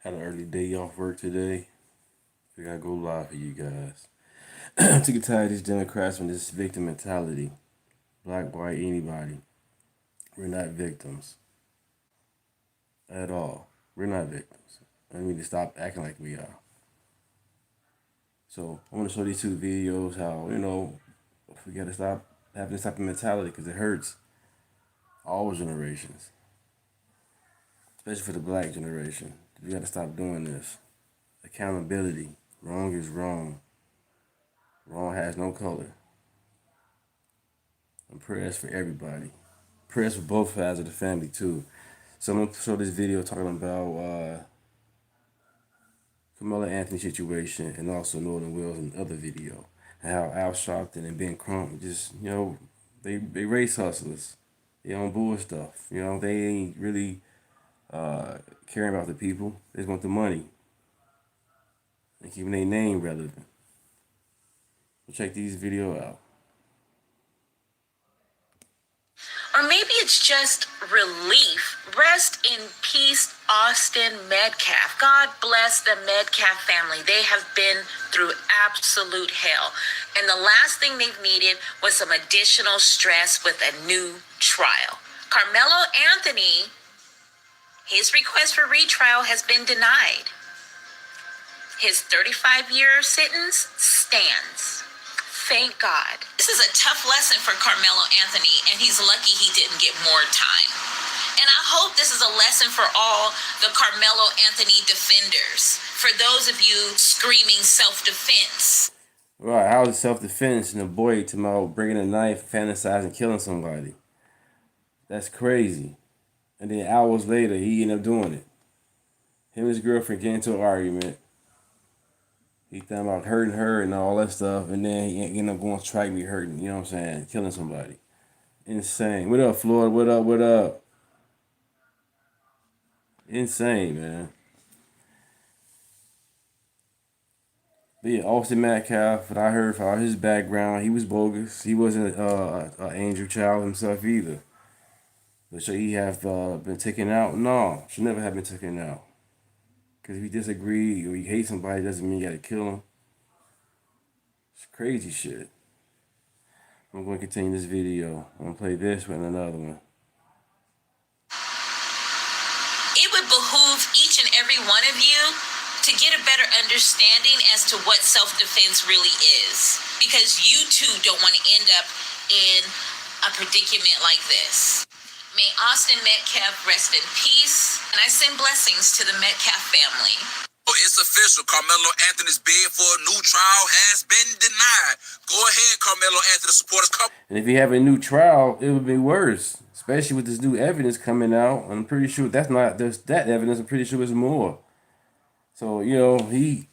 Had an early day off work today. We gotta go live for you guys. To get tired of these Democrats and this victim mentality. Black, white, anybody. We're not victims. At all. We're not victims. And we need to stop acting like we are. So I want to show these two videos how, we gotta stop having this type of mentality because it hurts all generations. Especially for the black generation. We gotta stop doing this. Accountability. Wrong is wrong. Wrong has no color. And prayers for everybody. Prayers for both sides of the family too. So I'm gonna show this video talking about Carmelo Anthony situation and also Northern Wills in the other video. And how Al Sharpton and Ben Crump just, they race hustlers. They on bull stuff. They ain't really caring about the people. They just want the money. And keeping their name relevant. So check these video out. Or maybe it's just relief. Rest in peace, Austin Metcalf. God bless the Metcalf family. They have been through absolute hell. And the last thing they've needed was some additional stress with a new trial. Carmelo Anthony, his request for retrial has been denied. His 35-year sentence stands. Thank God. This is a tough lesson for Carmelo Anthony, and he's lucky he didn't get more time. And I hope this is a lesson for all the Carmelo Anthony defenders. For those of you screaming self-defense. Right, how is self-defense and a boy tomorrow bringing a knife, fantasizing, killing somebody? That's crazy. And then hours later, he ended up doing it. Him and his girlfriend get into an argument. He thought about hurting her and all that stuff, and then he ended up going to try to be hurting, you know what I'm saying? Killing somebody. Insane. What up, Floyd? What up? What up? Insane, man. But yeah, Austin Metcalf, what I heard from his background, he was bogus. He wasn't an angel child himself either. But should he have been taken out? No, should never have been taken out. Because if you disagree or you hate somebody, doesn't mean you gotta kill them. It's crazy shit. I'm going to continue this video. I'm going to play this with another one. It would behoove each and every one of you to get a better understanding as to what self-defense really is. Because you too don't want to end up in a predicament like this. May Austin Metcalf rest in peace, and I send blessings to the Metcalf family. It's official. Carmelo Anthony's bid for a new trial has been denied. Go ahead, Carmelo Anthony supporters. And if you have a new trial, it would be worse, especially with this new evidence coming out. I'm pretty sure that's not just that evidence. I'm pretty sure it's more. So he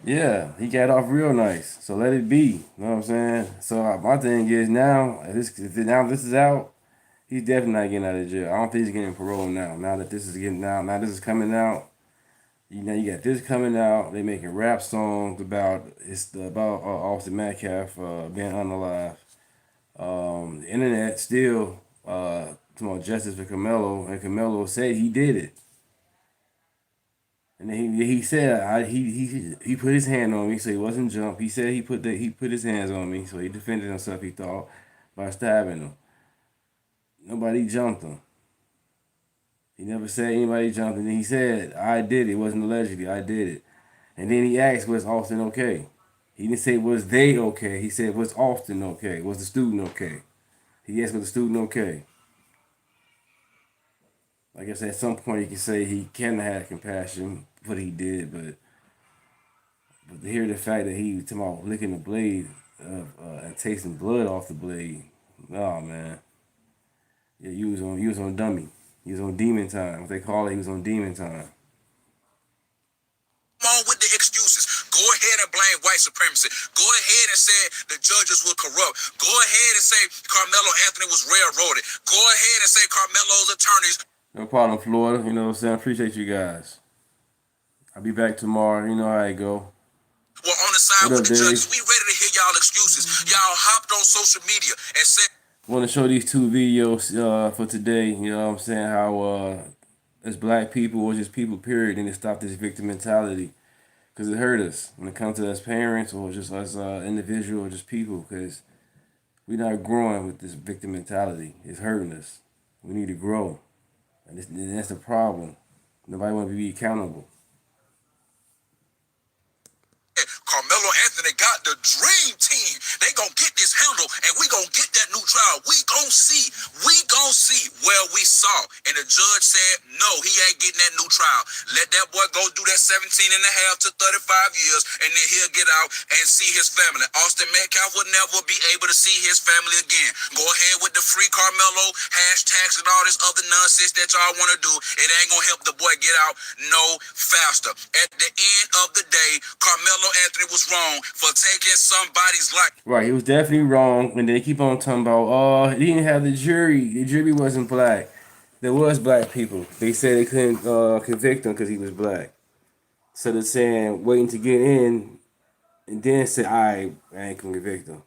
got off real nice. So let it be. You know what I'm saying? So my thing is now this is out. He's definitely not getting out of jail. I don't think he's getting parole now. Now that this is getting out, now this is coming out. You got this coming out. They making rap songs about Austin Metcalf being unalive. The internet still talking about justice for Carmelo, and Carmelo said he did it. And then he said he put his hand on me, so he wasn't jumped. He said he put his hands on me, so he defended himself. He thought by stabbing him. Nobody jumped him. He never said anybody jumped him. And he said, I did it. It wasn't allegedly. I did it. And then he asked, was Austin okay? He didn't say, was they okay? He said, was Austin okay? Was the student okay? He asked, was the student okay? Like I said, at some point he can say he can have compassion for what he did, but to hear the fact that he was talking about licking the blade and tasting blood off the blade, oh man. Yeah, he was on dummy. He was on demon time. What they call it, he was on demon time. Come on with the excuses. Go ahead and blame white supremacy. Go ahead and say the judges were corrupt. Go ahead and say Carmelo Anthony was railroaded. Go ahead and say Carmelo's attorneys. No problem, Florida. You know what I'm saying? I appreciate you guys. I'll be back tomorrow. You know how I go. Well, on the side with the judges, we ready to hear y'all excuses. Y'all hopped on social media and said. I want to show these two videos for today. You know what I'm saying? How as black people or just people, period, and to stop this victim mentality. Because it hurt us when it comes to us parents or just us individual or just people. Because we're not growing with this victim mentality. It's hurting us. We need to grow. And that's the problem. Nobody want to be accountable. Carmelo Anthony got the dream team. They gonna get this handle, and we gonna get that new trial. We gonna see. Well, we saw. And the judge said, no, he ain't getting that new trial. Let that boy go do that 17 and a half to 35 years, and then he'll get out and see his family. Austin Metcalf will never be able to see his family again. Go ahead with the free Carmelo hashtags and all this other nonsense that y'all want to do. It ain't gonna help the boy get out no faster. At the end of the day, Carmelo Anthony was wrong for taking somebody's life. Right, he was definitely wrong. And they keep on talking about, oh, he didn't have the jury. The jury wasn't black. There was black people. They said they couldn't convict him because he was black. So they're saying, waiting to get in, and then say, I ain't gonna convict him.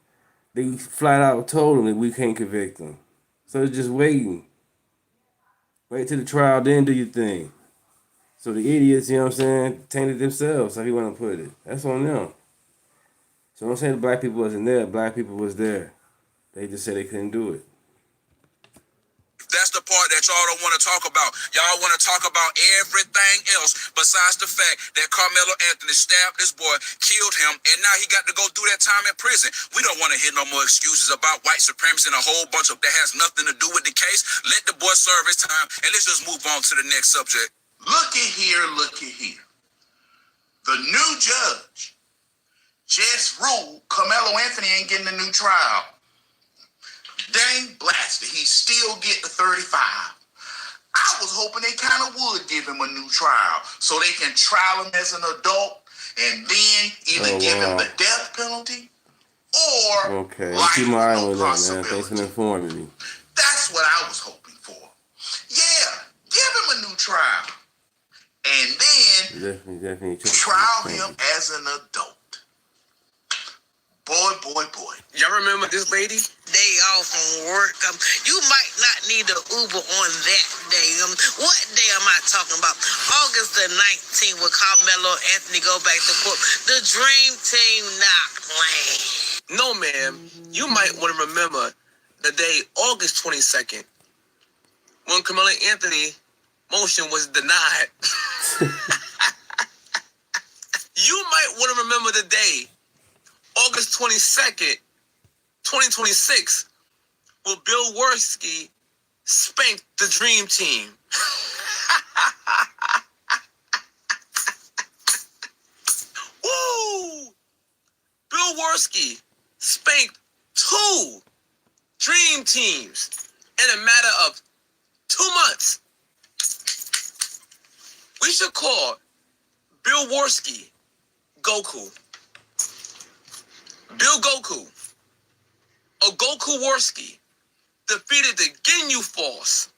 They flat out told him that we can't convict him. So they're just waiting. Wait till the trial, then do your thing. So the idiots, you know what I'm saying, tainted themselves, how you want to put it. That's on them. So I'm saying the black people wasn't there. Black people was there. They just said they couldn't do it. That's the part that y'all don't want to talk about. Y'all want to talk about everything else besides the fact that Carmelo Anthony stabbed this boy, killed him, and now he got to go do that time in prison. We don't want to hear no more excuses about white supremacy and a whole bunch of that has nothing to do with the case. Let the boy serve his time, and let's just move on to the next subject. Looky here. The new judge just ruled Carmelo Anthony ain't getting a new trial. Dang blasted, he still get the 35. I was hoping they kind of would give him a new trial so they can trial him as an adult and then either give him the death penalty or life keep my eye on with that, no man. possibility. Thanks for informing me. That's what I was hoping for. Yeah, give him a new trial. And then Definitely trial him as an adult. Boy. Y'all remember this lady? Day off from work. You might not need an Uber on that day. What day am I talking about? August the 19th, when Carmelo Anthony go back to court. The dream team not playing. No, ma'am. You might want to remember the day, August 22nd, when Carmelo Anthony motion was denied. You might want to remember the day, August 22nd, 2026, will Bill Worski spank the Dream Team. Woo! Bill Worski spanked 2 Dream Teams in a matter of 2 months. We should call Bill Worski Goku. Bill Goku, or Goku Worski, defeated the Ginyu Force.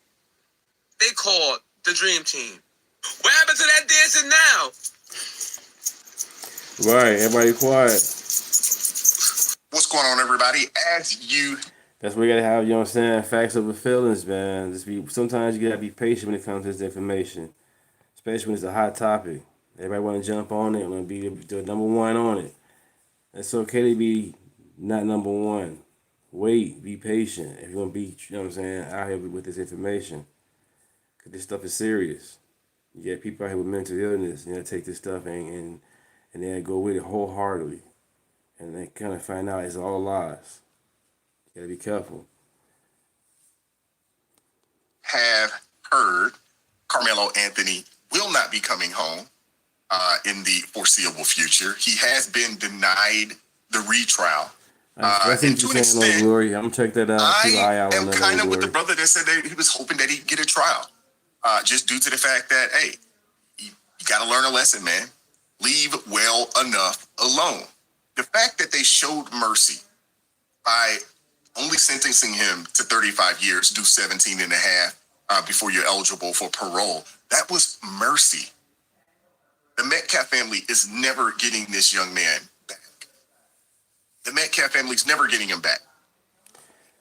They called the Dream Team. What happened to that dancing now? Right, everybody quiet. What's going on, everybody? That's where you gotta have, you know what I'm saying, facts over feelings, man. Sometimes you gotta be patient when it comes to this information, especially when it's a hot topic. Everybody want to jump on it, want to be the number one on it. It's okay to be not number one. Wait, be patient. If you want to be, you know what I'm saying, out here with this information. Because this stuff is serious. You got people out here with mental illness, you know, take this stuff and they go with it wholeheartedly. And they kind of find out it's all lies. You got to be careful. Have heard Carmelo Anthony will not be coming home in the foreseeable future. He has been denied the retrial. I think to you're an saying, extent, Glory. I'm gonna check that out. I am kind of with the brother that said that he was hoping that he'd get a trial, just due to the fact that, hey, you got to learn a lesson, man. Leave well enough alone. The fact that they showed mercy by only sentencing him to 35 years, do 17 and a half before you're eligible for parole, that was mercy. The Metcalf family is never getting this young man back. The Metcalf family's never getting him back.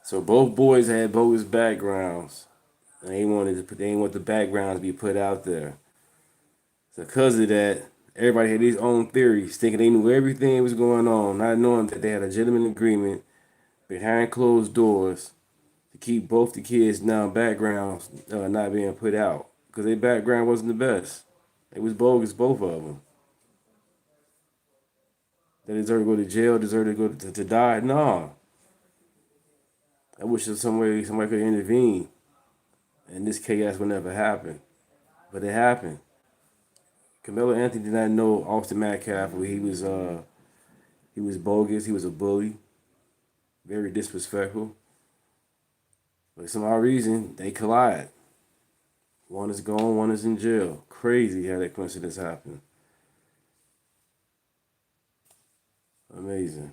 So both boys had bogus backgrounds. And they ain't want the background to be put out there. So because of that, everybody had their own theories, thinking they knew everything was going on, not knowing that they had a gentleman agreement behind closed doors to keep both the kids' now backgrounds not being put out because their background wasn't the best. It was bogus, both of them. They deserve to go to jail, deserve to go to die. No. I wish there was some way somebody could intervene and this chaos would never happen. But it happened. Carmelo Anthony did not know Austin Metcalf. He was bogus. He was a bully, very disrespectful. But for some odd reason, they collide. One is gone, one is in jail. Crazy how that coincidence happened. Amazing.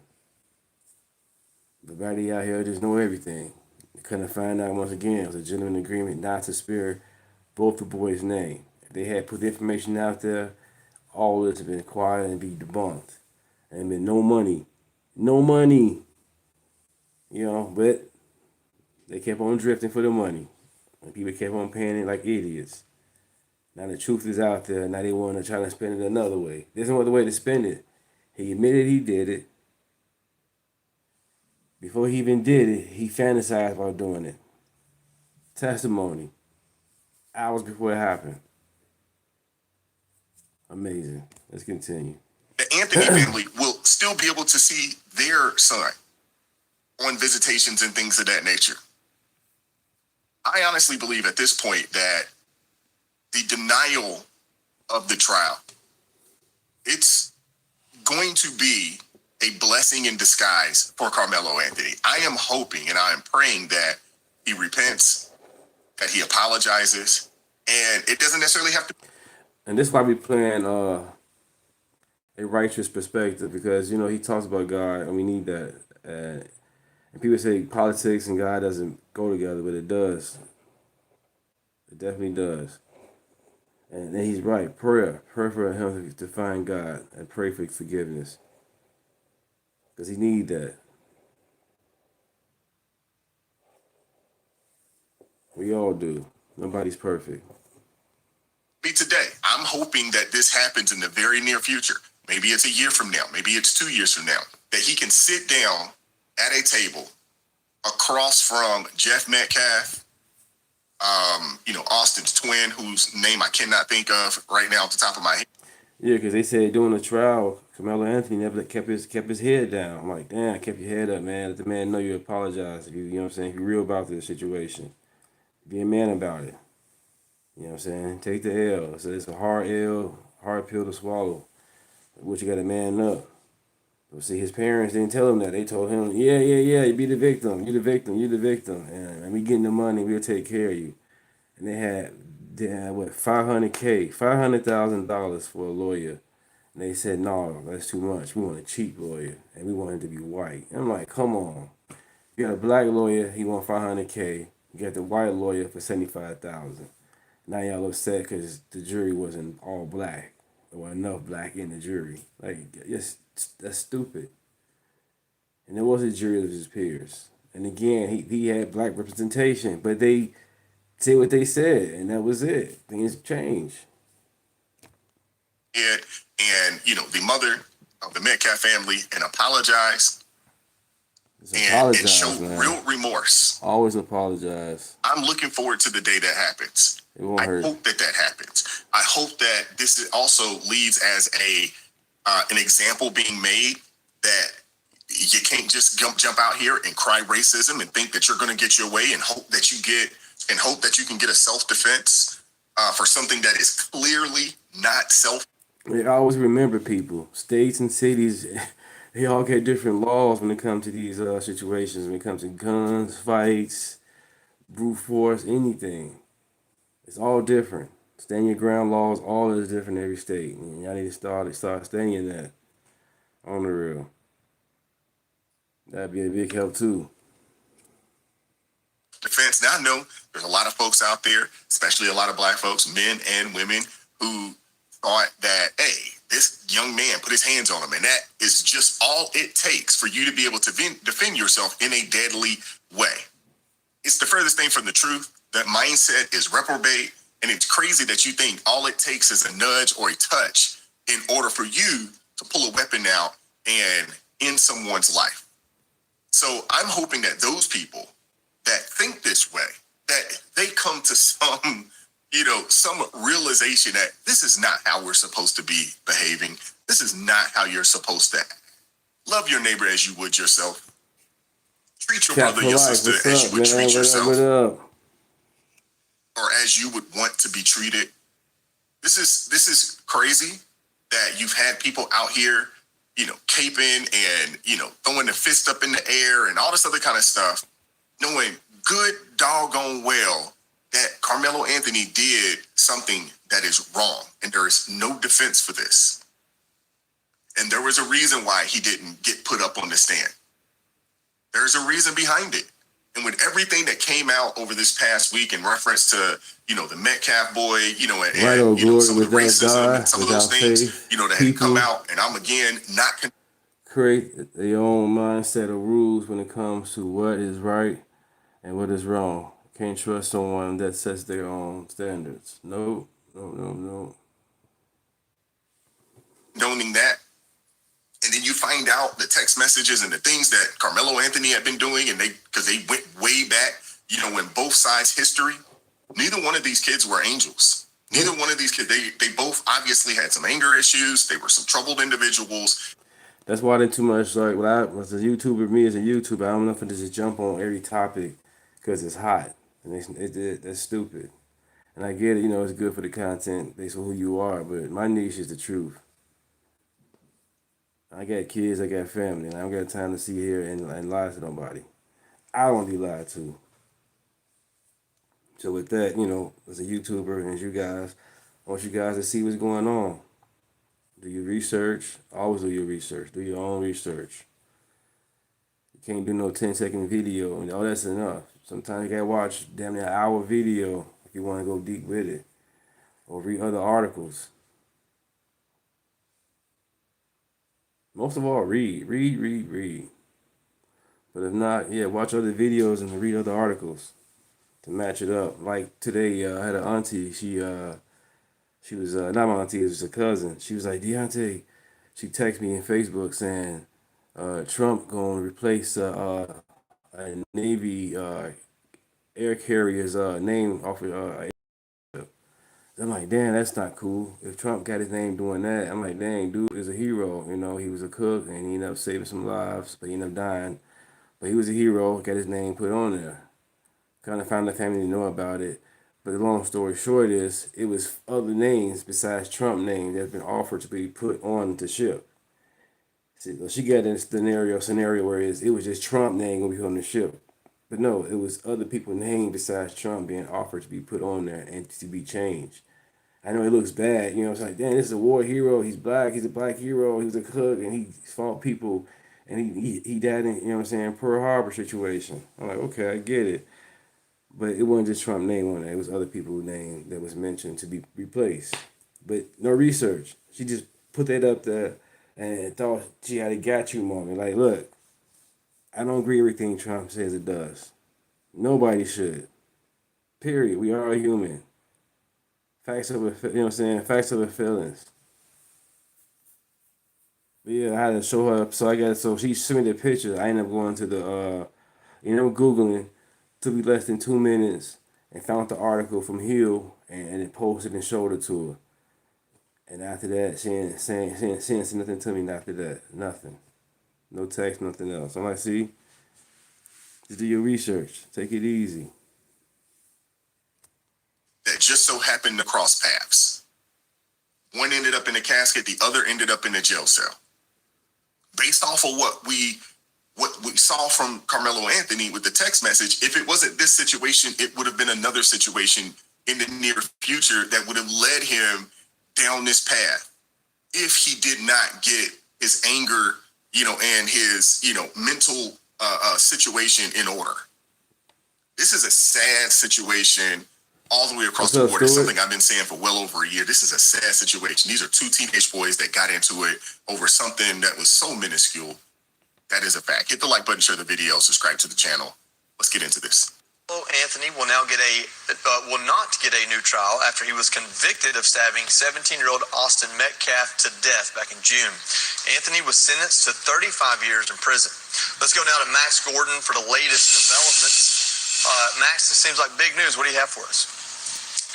Everybody out here just know everything. They couldn't find out once again. It was a gentleman agreement not to spare both the boys' name. If they had put the information out there, all this have been quiet and be debunked. And been no money. No money. But they kept on drifting for the money. And people kept on paying it like idiots. Now the truth is out there. Now they want to try to spend it another way. There's no other way to spend it. He admitted he did it. Before he even did it, he fantasized about doing it. Testimony. Hours before it happened. Amazing. Let's continue. The Anthony family will still be able to see their son on visitations and things of that nature. I honestly believe at this point that the denial of the trial, it's going to be a blessing in disguise for Carmelo Anthony. I am hoping and I am praying that he repents, that he apologizes, and it doesn't necessarily have to. And this is why we playing a righteous perspective because, he talks about God and we need that. And people say politics and God doesn't go together, but it does. It definitely does. And then he's right. Prayer. Pray for him to find God and pray for forgiveness. Because he needs that. We all do. Nobody's perfect. Today, I'm hoping that this happens in the very near future. Maybe it's a year from now. Maybe it's 2 years from now. That he can sit down at a table across from Jeff Metcalf, Austin's twin, whose name I cannot think of right now off the top of my head. Yeah, because they said during the trial, Carmelo Anthony never kept his head down. I'm like, damn, kept your head up, man. Let the man know you apologize. If you know what I'm saying? If you're real about this situation. Be a man about it. You know what I'm saying? Take the L. So it's a hard L, hard pill to swallow. But you got to man up. But see, his parents didn't tell him that. They told him, yeah, you be the victim. You the victim. And we getting the money. We'll take care of you. And they had $500,000 for a lawyer. And they said, no, that's too much. We want a cheap lawyer. And we want him to be white. And I'm like, come on. You got a black lawyer, he want $500K. You got the white lawyer for $75,000. Now y'all upset because the jury wasn't all black. There wasn't enough black in the jury. Like, that's stupid. And it was a jury of his peers. And again, he had black representation, but they said what they said, and that was it. Things changed. And the mother of the Metcalf family and apologized and show real remorse. Always apologize. I'm looking forward to the day that happens. I hope that happens. I hope that this also leaves as an example being made that you can't just jump out here and cry racism and think that you're going to get your way and hope that you can get a self-defense for something that is clearly not self. I always remember people, states and cities, they all get different laws when it comes to these situations. When it comes to guns, fights, brute force, anything. It's all different. Stand your ground laws, all is different in every state. And y'all need to start studying that on the real. That'd be a big help too. Defense. Now I know there's a lot of folks out there, especially a lot of black folks, men and women, who thought that, hey, this young man put his hands on him, and that is just all it takes for you to be able to defend yourself in a deadly way. It's the furthest thing from the truth That mindset is reprobate, and it's crazy that you think all it takes is a nudge or a touch in order for you to pull a weapon out and end someone's life. So I'm hoping that those people that think this way, that they come to some realization that this is not how we're supposed to be behaving. This is not how you're supposed to love your neighbor as you would yourself. Treat your brother, your sister as you would treat yourself. What up? Or as you would want to be treated. This is crazy that you've had people out here, caping and, throwing the fist up in the air and all this other kind of stuff, knowing good doggone well that Carmelo Anthony did something that is wrong, and there is no defense for this. And there was a reason why he didn't get put up on the stand. There's a reason behind it. And with everything that came out over this past week in reference to, the Metcalf boy, and some of the racism and some of those things, that had come out, and I'm again not create their own mindset of rules when it comes to what is right and what is wrong. Can't trust someone that sets their own standards. No. Knowing that. And then you find out the text messages and the things that Carmelo Anthony had been doing, and because they went way back, in both sides' history. Neither one of these kids were angels. Neither one of these kids, they both obviously had some anger issues. They were some troubled individuals. That's why they're too much like, when I was a YouTuber, me as a YouTuber, I don't know if I just jump on every topic because it's hot. And that's stupid. And I get it, it's good for the content based on who you are, but my niche is the truth. I got kids, I got family, and I don't got time to sit here and lie to nobody. I don't want to be lied to. So with that, as a YouTuber and as you guys, I want you guys to see what's going on. Do your research. Always do your research. Do your own research. You can't do no 10-second video, and all that's enough. Sometimes you gotta watch damn near an hour video if you want to go deep with it, or read other articles. Most of all, read. But if not, watch other videos and read other articles to match it up. Like today, I had an auntie. She was not my auntie, it was a cousin. She was like, Deontay, she texted me in Facebook saying Trump gonna replace a Navy air carrier's name off of I'm like, damn, that's not cool. If Trump got his name doing that, I'm like, dang, dude is a hero. He was a cook and he ended up saving some lives, but he ended up dying. But he was a hero, got his name put on there. Kind of found the family to know about it. But the long story short is, it was other names besides Trump names that have been offered to be put on the ship. See, she got in a scenario where it was just Trump name going to be on the ship. But no, it was other people's names besides Trump being offered to be put on there and to be changed. I know it looks bad, it's like, damn, this is a war hero. He's black. He's a black hero. He was a cook, and he fought people, and he died in, Pearl Harbor situation. I'm like, okay, I get it. But it wasn't just Trump name on it. It was other people's name that was mentioned to be replaced. But no research. She just put that up there and thought she had a got you moment. Like, look, I don't agree with everything Trump says it does. Nobody should. Period. We are human. Facts over, Facts over feelings. But yeah, I had to show her. So she sent me the picture. I ended up going to the, Googling. Took me less than 2 minutes and found the article from Hill and it posted and showed it to her. And after that, she ain't saying nothing to me after that. Nothing. No text, nothing else. I'm like, see, just do your research. Take it easy. That just so happened to cross paths. One ended up in a casket, the other ended up in a jail cell. Based off of what we saw from Carmelo Anthony with the text message, if it wasn't this situation, it would have been another situation in the near future that would have led him down this path if he did not get his anger, and his, mental situation in order. This is a sad situation all the way across the board. It's something I've been saying for well over a year. This is a sad situation. These are two teenage boys that got into it over something that was so minuscule. That is a fact. Hit the like button, share the video, subscribe to the channel. Let's get into this. Anthony will now will not get a new trial after he was convicted of stabbing 17-year-old Austin Metcalf to death back in June. Anthony was sentenced to 35 years in prison. Let's go now to Max Gordon for the latest developments. Max, this seems like big news. What do you have for us?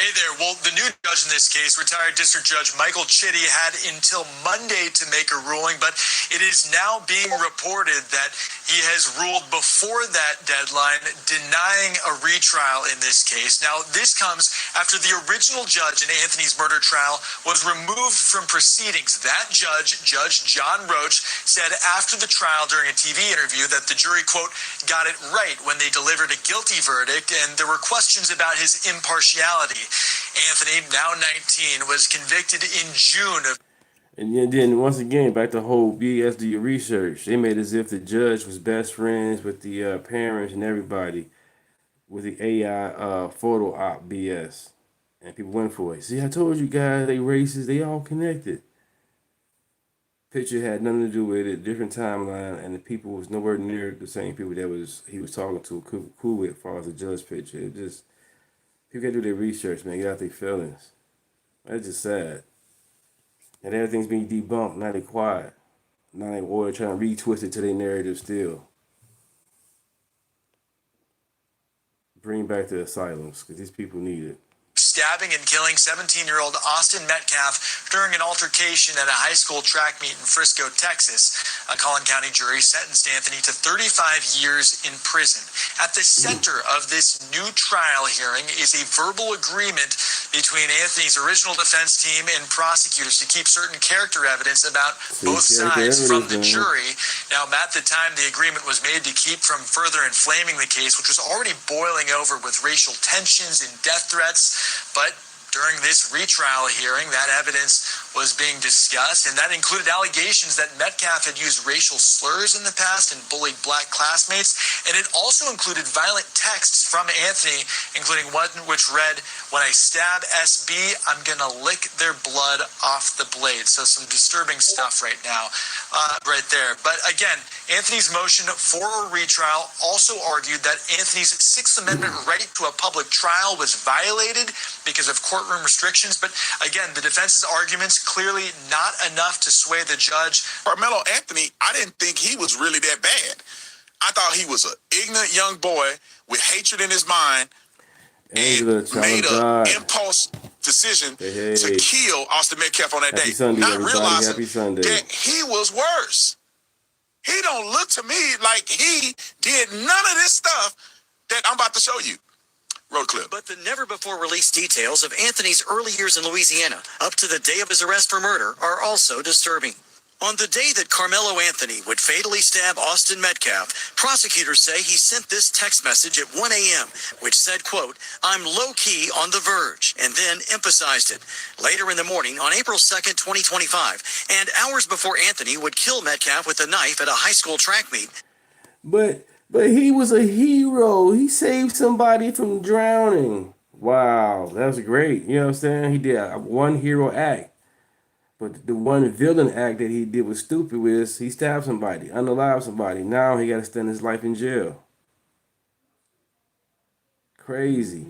Hey there. Well, the new judge in this case, retired District Judge Michael Chitty, had until Monday to make a ruling, but it is now being reported that he has ruled before that deadline, denying a retrial in this case. Now, this comes after the original judge in Anthony's murder trial was removed from proceedings. That judge, Judge John Roach, said after the trial during a TV interview that the jury, quote, got it right when they delivered a guilty verdict, and there were questions about his impartiality. Anthony, now 19, was convicted in June of. And then once again, back to the whole BS, do your research. They made as if the judge was best friends with the parents and everybody with the AI photo op BS. And people went for it. See, I told you guys, they racist, they all connected. Picture had nothing to do with it, different timeline, and the people was nowhere near the same people that he was talking to, cool with as far as the judge picture. It just, people gotta do their research, man, get out their feelings. That's just sad. And everything's being debunked. Now they quiet. Now they trying to retwist it to their narrative still. Bring back the asylums, because these people need it. Stabbing and killing 17-year-old Austin Metcalf during an altercation at a high school track meet in Frisco, Texas. A Collin County jury sentenced Anthony to 35 years in prison. At the center of this new trial hearing is a verbal agreement between Anthony's original defense team and prosecutors to keep certain character evidence about both sides from the jury. Now, at the time the agreement was made to keep from further inflaming the case, which was already boiling over with racial tensions and death threats. But during this retrial hearing, that evidence was being discussed, and that included allegations that Metcalf had used racial slurs in the past and bullied black classmates, and it also included violent texts from Anthony, including one which read, "When I stab SB, I'm gonna lick their blood off the blade." So some disturbing stuff right now, right there. But again, Anthony's motion for a retrial also argued that Anthony's Sixth Amendment right to a public trial was violated because of courtroom restrictions. But again, the defense's arguments clearly not enough to sway the judge. Carmelo Anthony, I didn't think he was really that bad. I thought he was an ignorant young boy with hatred in his mind and made an impulse decision to kill Austin Metcalf on that day, Sunday, not everybody. realizing that he was worse. He don't look to me like he did none of this stuff that I'm about to show you. Road clip. But the never-before-released details of Anthony's early years in Louisiana, up to the day of his arrest for murder, are also disturbing. On the day that Carmelo Anthony would fatally stab Austin Metcalf, prosecutors say he sent this text message at 1 a.m., which said, quote, "I'm low-key on the verge," and then emphasized it. Later in the morning, on April 2nd, 2025, and hours before Anthony would kill Metcalf with a knife at a high school track meet. But he was a hero. He saved somebody from drowning. Wow, that was great. You know what I'm saying? He did one hero act. But the one villain act that he did was stupid was he stabbed somebody, unalived somebody. Now he got to spend his life in jail. Crazy.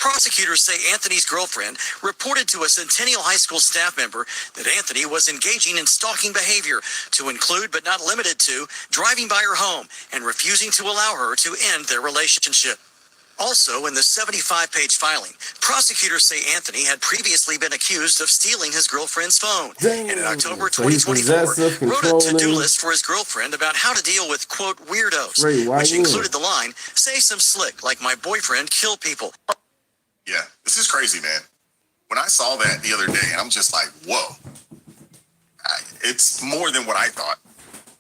Prosecutors say Anthony's girlfriend reported to a Centennial High School staff member that Anthony was engaging in stalking behavior, to include but not limited to driving by her home and refusing to allow her to end their relationship. Also, in the 75-page filing, prosecutors say Anthony had previously been accused of stealing his girlfriend's phone. And in October 2024, wrote a to-do list for his girlfriend about how to deal with, quote, weirdos, which included the line, "Say some slick, like my boyfriend kill people." Yeah, this is crazy, man. When I saw that the other day, I'm just like, whoa. It's more than what I thought,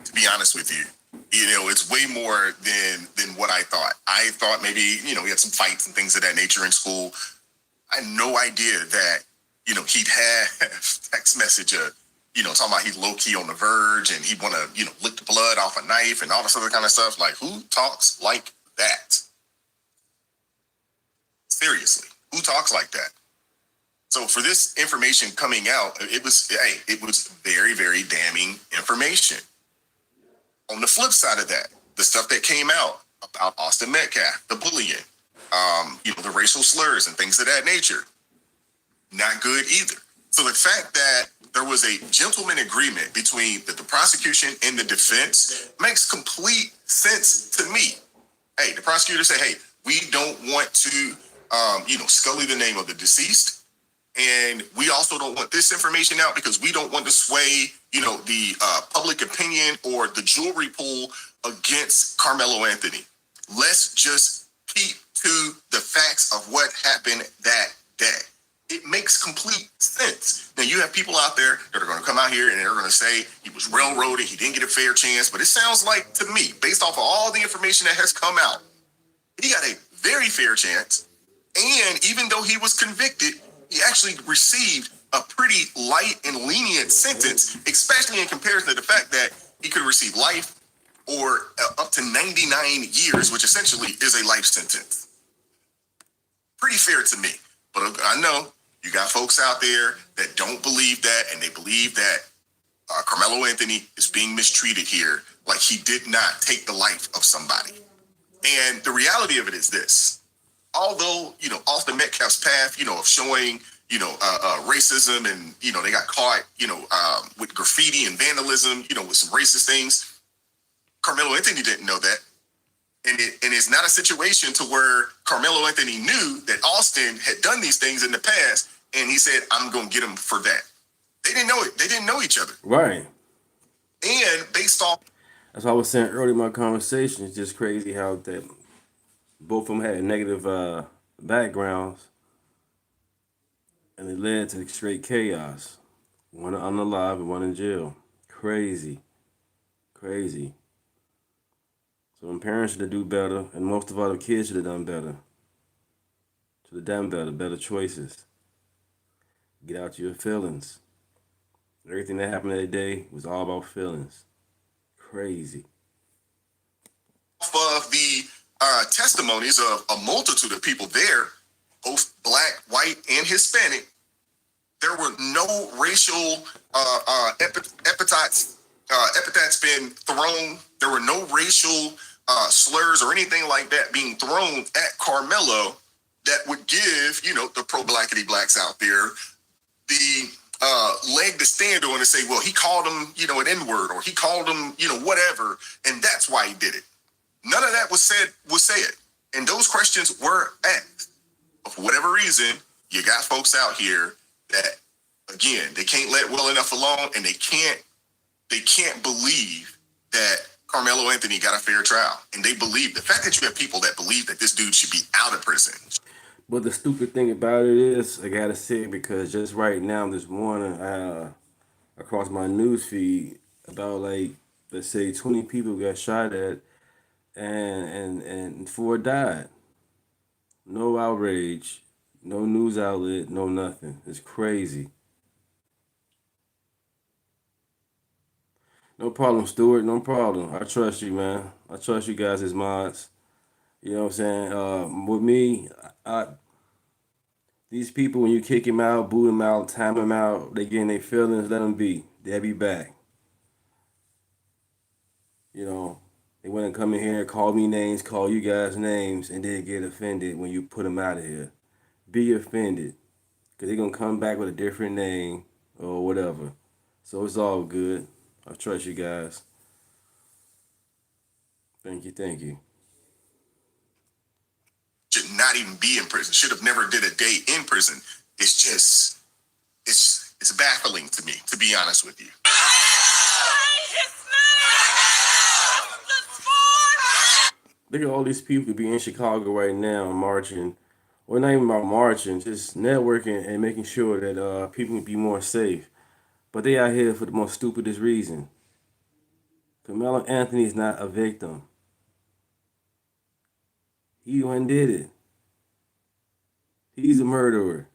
to be honest with you. You know, it's way more than what I thought. I thought maybe, he had some fights and things of that nature in school. I had no idea that, he'd had text message, talking about he's low-key on the verge and he'd want to, lick the blood off a knife and all this other kind of stuff. Like, who talks like that? Seriously, who talks like that? So for this information coming out, it was very, very damning information. On the flip side of that, the stuff that came out about Austin Metcalf, the bullying, the racial slurs and things of that nature. Not good either. So the fact that there was a gentleman agreement between the prosecution and the defense makes complete sense to me. Hey, the prosecutor said, hey, we don't want to, scully the name of the deceased. And we also don't want this information out because we don't want to sway, the public opinion or the jewelry pool against Carmelo Anthony. Let's just keep to the facts of what happened that day. It makes complete sense. Now, you have people out there that are going to come out here and they're going to say he was railroaded, he didn't get a fair chance. But it sounds like, to me, based off of all the information that has come out, he got a very fair chance. And even though he was convicted, he actually received a pretty light and lenient sentence, especially in comparison to the fact that he could receive life or up to 99 years, which essentially is a life sentence. Pretty fair to me. But I know you got folks out there that don't believe that, and they believe that Carmelo Anthony is being mistreated here, like he did not take the life of somebody. And the reality of it is this. Although, Austin Metcalf's path, of showing, racism and, they got caught, with graffiti and vandalism, with some racist things. Carmelo Anthony didn't know that. And it's not a situation to where Carmelo Anthony knew that Austin had done these things in the past, and he said, I'm going to get him for that. They didn't know it. They didn't know each other. Right. And based off... That's what I was saying earlier in my conversation. It's just crazy how that both of them had negative backgrounds, and it led to straight chaos. One unalive and one in jail. Crazy. Crazy. So them parents should do better, and most of all, the kids should have done better. Should have done better choices. Get out your feelings. Everything that happened that day was all about feelings. Crazy. Off of the testimonies of a multitude of people there, both black, white, and Hispanic, there were no racial epithets being thrown. There were no racial slurs or anything like that being thrown at Carmelo that would give, the pro-blackity blacks out there the leg to stand on and say, well, he called him, an N-word, or he called him, whatever, and that's why he did it. None of that was said. And those questions were asked. But for whatever reason, you got folks out here that, again, they can't let well enough alone, and they can't believe that Carmelo Anthony got a fair trial. And they believe, the fact that you have people that believe that this dude should be out of prison. But the stupid thing about it is, I gotta say, because just right now, this morning, across my news feed, about let's say 20 people got shot at, and 4 died. No outrage, no news outlet, no nothing. It's crazy. No problem, Stuart. No problem. I trust you, man. I trust you guys as mods. You know what I'm saying? With me, these people, when you kick him out, boot him out, time him out, they get in their feelings, let them be. They'll be back. They want to come in here, call me names, call you guys names, and then get offended when you put them out of here. Be offended, because they're going to come back with a different name or whatever. So it's all good. I trust you guys. Thank you. Should not even be in prison. Should have never did a day in prison. It's just, it's baffling to me, to be honest with you. Look at all these people who be in Chicago right now marching. Well, not even about marching, just networking and making sure that people can be more safe. But they out here for the most stupidest reason. Carmelo Anthony is not a victim. He went and did it. He's a murderer.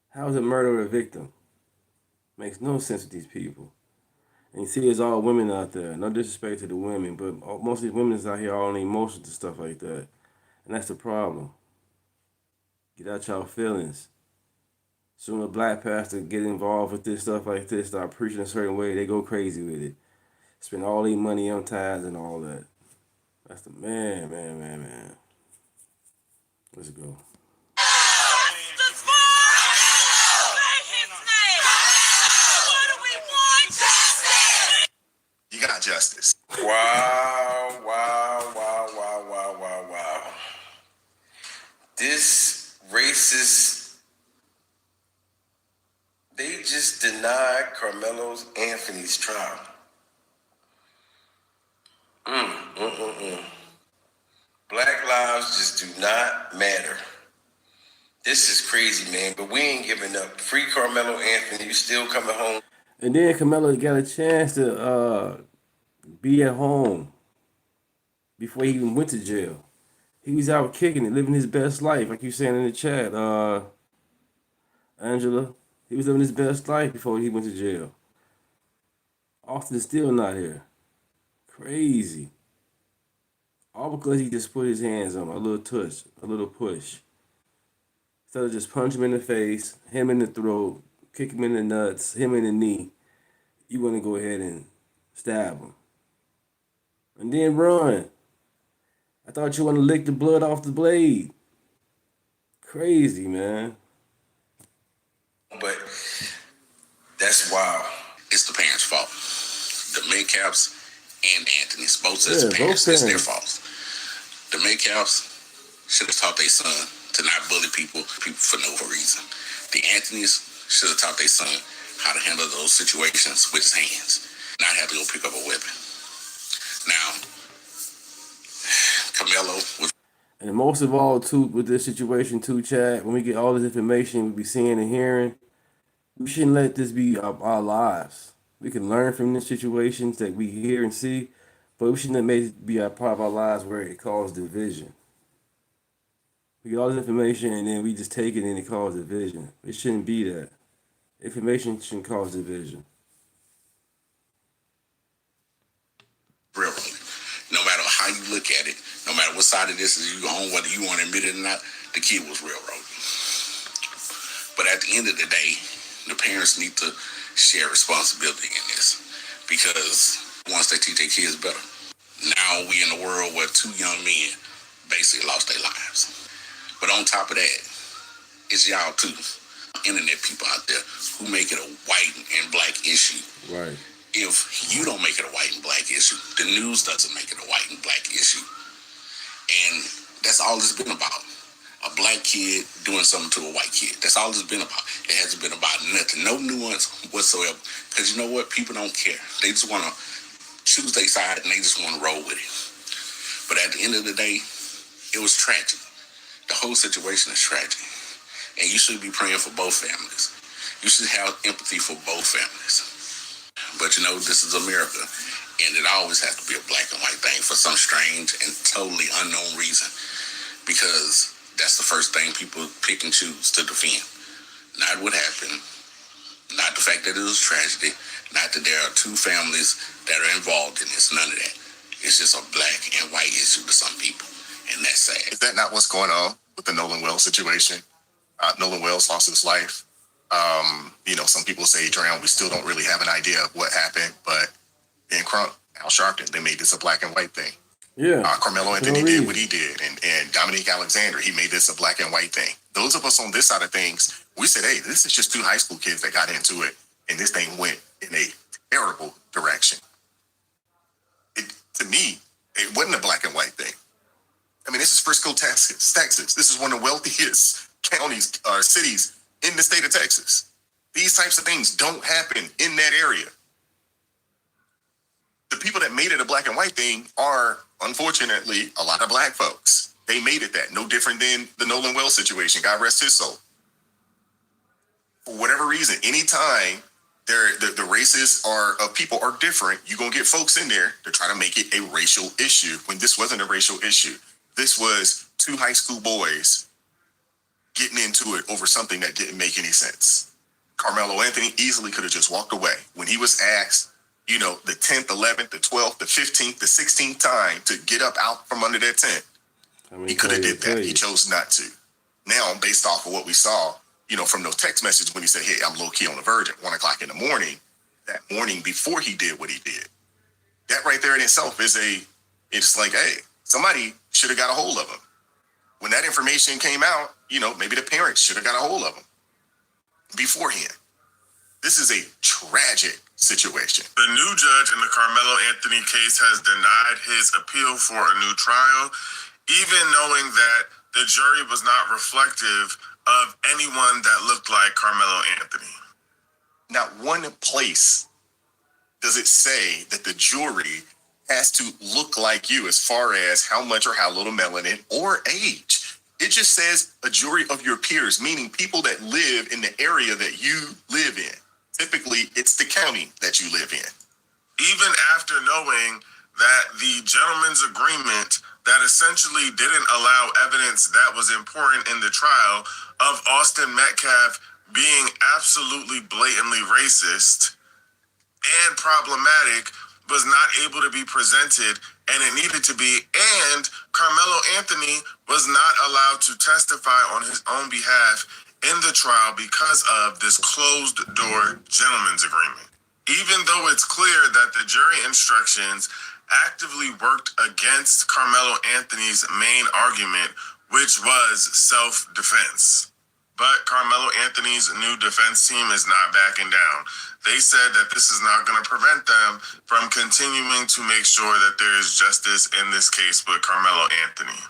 How is a murderer a victim? Makes no sense with these people. And you see, it's all women out there. No disrespect to the women, but most of these women out here are on emotions and stuff like that. And that's the problem. Get out y'all feelings. Soon a black pastor get involved with this stuff like this, start preaching a certain way, they go crazy with it. Spend all their money on tithes and all that. That's the man. Let's go. You got justice. Wow. This racist, they just denied Carmelo Anthony's trial. Black lives just do not matter. This is crazy, man, but we ain't giving up. Free Carmelo Anthony, you still coming home. And then Carmelo got a chance to be at home before he even went to jail. He was out kicking it, living his best life, like you saying in the chat, Angela. He was living his best life before he went to jail. Austin's still not here. Crazy. All because he just put his hands on him, a little touch, a little push. Instead of just punch him in the face, him in the throat, kick him in the nuts, him in the knee, you want to go ahead and stab him. And then run. I thought you want to lick the blood off the blade. Crazy, man. But that's wild. It's the parents' fault. The Metcalfs and Anthony's, both sets Yeah, of parents, both it's their parents. fault. The Metcalfs should have taught their son to not bully people for no reason. The Anthonys should have taught their son how to handle those situations with his hands, not have to go pick up a weapon. Now, Carmelo was. And most of all, too, with this situation, too, Chad, when we get all this information we be seeing and hearing, we shouldn't let this be our lives. We can learn from the situations that we hear and see, but we shouldn't make it be a part of our lives where it causes division. We get all this information and then we just take it and it causes division. It shouldn't be that. Information shouldn't cause division. Railroad. No matter how you look at it, no matter what side of this is you on, whether you want to admit it or not, the kid was railroaded. But at the end of the day, the parents need to share responsibility in this, because once they teach their kids better. Now we in a world where two young men basically lost their lives. But on top of that, it's y'all too, internet people out there who make it a white and black issue. Right. If you don't make it a white and black issue, the news doesn't make it a white and black issue. And that's all it's been about. A black kid doing something to a white kid. That's all it's been about. It hasn't been about nothing. No nuance whatsoever. Because you know what? People don't care. They just want to choose their side and they just want to roll with it. But at the end of the day, it was tragic. The whole situation is tragic. And you should be praying for both families. You should have empathy for both families. But you know, this is America, and it always has to be a black and white thing for some strange and totally unknown reason, because that's the first thing people pick and choose to defend. Not what happened, not the fact that it was a tragedy, not that there are two families that are involved in this, none of that. It's just a black and white issue to some people, and that's sad. Is that not what's going on with the Nolan Wells situation? Nolan Wells lost his life. Some people say he drowned. We still don't really have an idea of what happened, but Ben Crump, Al Sharpton, they made this a black and white thing. Yeah. Carmelo Anthony did what he did, and Dominique Alexander, he made this a black and white thing. Those of us on this side of things, we said, hey, this is just two high school kids that got into it, and this thing went in a terrible direction. To me, it wasn't a black and white thing. I mean, this is Frisco, Texas. This is one of the wealthiest counties or cities in the state of Texas. These types of things don't happen in that area. The people that made it a black and white thing are, unfortunately, a lot of black folks. They made it that. No different than the Nolan Wells situation. God rest his soul. For whatever reason, anytime the races of people are different, you're going to get folks in there to try to make it a racial issue when this wasn't a racial issue. This was two high school boys getting into it over something that didn't make any sense. Carmelo Anthony easily could have just walked away. When he was asked, the 10th, 11th, the 12th, the 15th, the 16th time to get up out from under that tent, he could have did that. He chose not to. Now, based off of what we saw, from those text messages when he said, hey, I'm low key on the verge at 1 o'clock in the morning, that morning before he did what he did, that right there in itself it's like, hey, Somebody should have got a hold of him. When that information came out, maybe the parents should have got a hold of him beforehand. This is a tragic situation. The new judge in the Carmelo Anthony case has denied his appeal for a new trial, even knowing that the jury was not reflective of anyone that looked like Carmelo Anthony. Not one place does it say that the jury has to look like you as far as how much or how little melanin or age. It just says a jury of your peers, meaning people that live in the area that you live in. Typically, it's the county that you live in. Even after knowing that the gentleman's agreement that essentially didn't allow evidence that was important in the trial of Austin Metcalf being absolutely blatantly racist and problematic was not able to be presented, and it needed to be, and Carmelo Anthony was not allowed to testify on his own behalf in the trial because of this closed-door gentleman's agreement. Even though it's clear that the jury instructions actively worked against Carmelo Anthony's main argument, which was self-defense. But Carmelo Anthony's new defense team is not backing down. They said that this is not going to prevent them from continuing to make sure that there is justice in this case with Carmelo Anthony.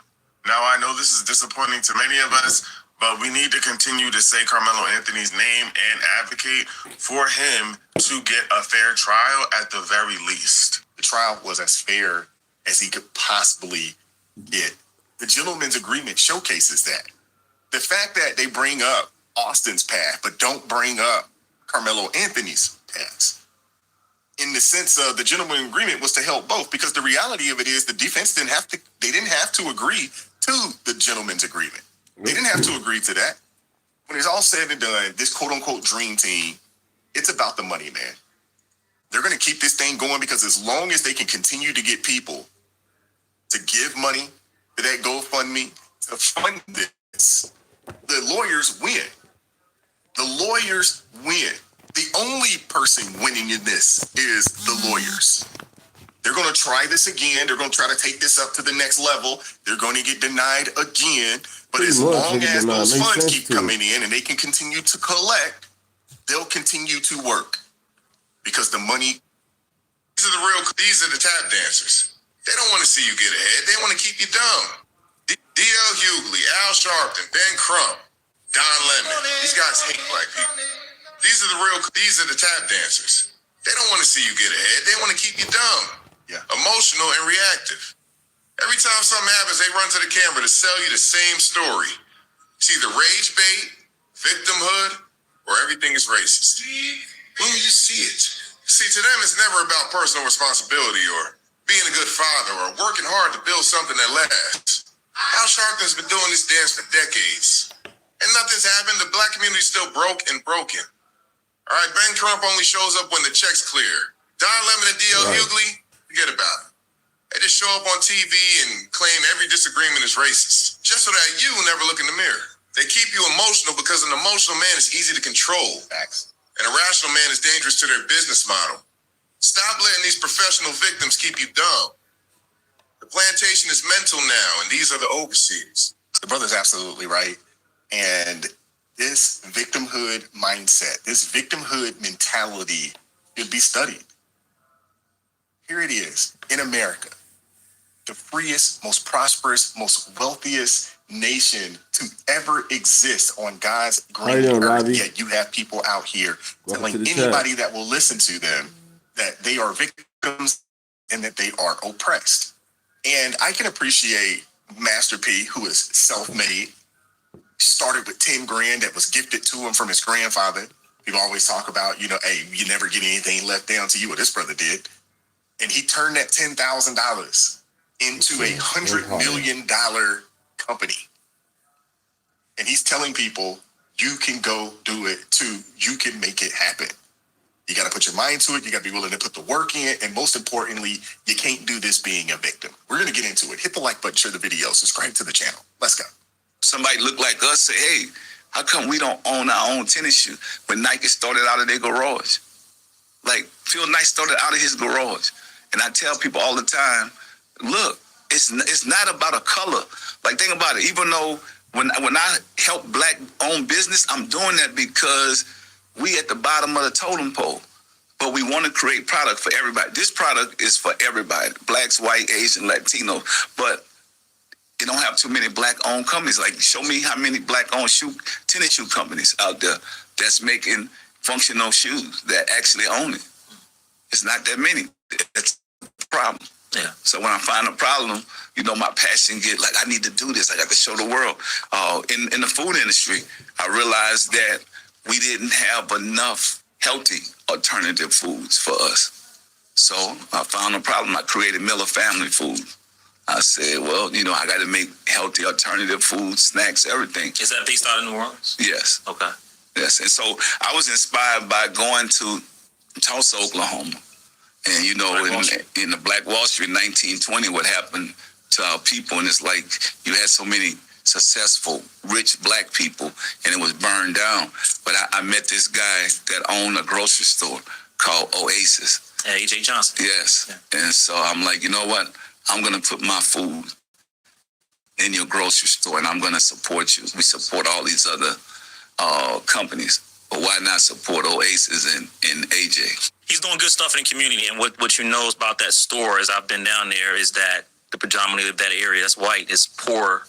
Now, I know this is disappointing to many of us, but we need to continue to say Carmelo Anthony's name and advocate for him to get a fair trial at the very least. The trial was as fair as he could possibly get. The gentleman's agreement showcases that. The fact that they bring up Austin's past, but don't bring up Carmelo Anthony's past, in the sense of the gentleman's agreement was to help both, because the reality of it is the defense didn't have to agree to the gentleman's agreement. They didn't have to agree to that. When it's all said and done, this quote-unquote dream team, it's about the money, man. They're going to keep this thing going because as long as they can continue to get people to give money to that GoFundMe, to fund this, the lawyers win. The lawyers win. The only person winning in this is the lawyers. They're going to try this again. They're going to try to take this up to the next level. They're going to get denied again. But as long as those funds keep coming in and they can continue to collect, they'll continue to work because the money. These are the tap dancers. They don't want to see you get ahead. They want to keep you dumb. D.L. Hughley, Al Sharpton, Ben Crump, Don Lemon. These guys hate black people. These are the tap dancers. They don't want to see you get ahead. They want to keep you dumb, emotional, and reactive. Every time something happens, they run to the camera to sell you the same story. It's either rage bait, victimhood, or everything is racist. When will you see it? See, to them, it's never about personal responsibility or being a good father or working hard to build something that lasts. Al Sharpton's been doing this dance for decades, and nothing's happened. The black community's still broke and broken. All right, Ben Crump only shows up when the check's clear. Don Lemon and D.L. Hughley, forget about it. They just show up on TV and claim every disagreement is racist, just so that you never look in the mirror. They keep you emotional because an emotional man is easy to control. Facts. And a rational man is dangerous to their business model. Stop letting these professional victims keep you dumb. The plantation is mental now, and these are the overseers. The brother's absolutely right. And this victimhood mindset, this victimhood mentality should be studied. Here it is in America, the freest, most prosperous, most wealthiest nation to ever exist on God's green earth. Yet you have people out here telling anybody that will listen to them that they are victims and that they are oppressed. And I can appreciate Master P, who is self-made, started with 10 grand that was gifted to him from his grandfather. People always talk about, hey, you never get anything left down to you. What this brother did. And he turned that $10,000 into $100 million company. And he's telling people, you can go do it too. You can make it happen. You got to put your mind to it. You got to be willing to put the work in. And most importantly, you can't do this being a victim. We're going to get into it. Hit the like button, share the video, subscribe to the channel. Let's go. Somebody look like us, say, hey, how come we don't own our own tennis shoe when Nike started out of their garage? Like, Phil Knight started out of his garage. And I tell people all the time, look, it's not about a color. Like, think about it. Even though when I help black-owned business, I'm doing that because we at the bottom of the totem pole. But we want to create product for everybody. This product is for everybody, blacks, white, Asian, Latino. But you don't have too many black-owned companies. Like, show me how many black-owned tennis shoe companies out there that's making functional shoes that actually own it. It's not that many. That's the problem. Yeah. So when I find a problem, my passion get like, I need to do this. I got to show the world. In the food industry, I realized that we didn't have enough healthy alternative foods for us. So I found a problem. I created Miller Family Food. I said, well, I got to make healthy alternative food, snacks, everything. Is that based out in New Orleans? Yes. Okay. Yes. And so I was inspired by going to Tulsa, Oklahoma. And, in the Black Wall Street in 1920, what happened to our people, and it's like you had so many successful, rich black people, and it was burned down. But I met this guy that owned a grocery store called Oasis. A.J. Johnson. Yes. Yeah. And so I'm like, you know what? I'm going to put my food in your grocery store, and I'm going to support you. We support all these other companies. But why not support Oasis and AJ? He's doing good stuff in the community, and what you know about that store, as I've been down there, is that the predominantly of that area that's white is poor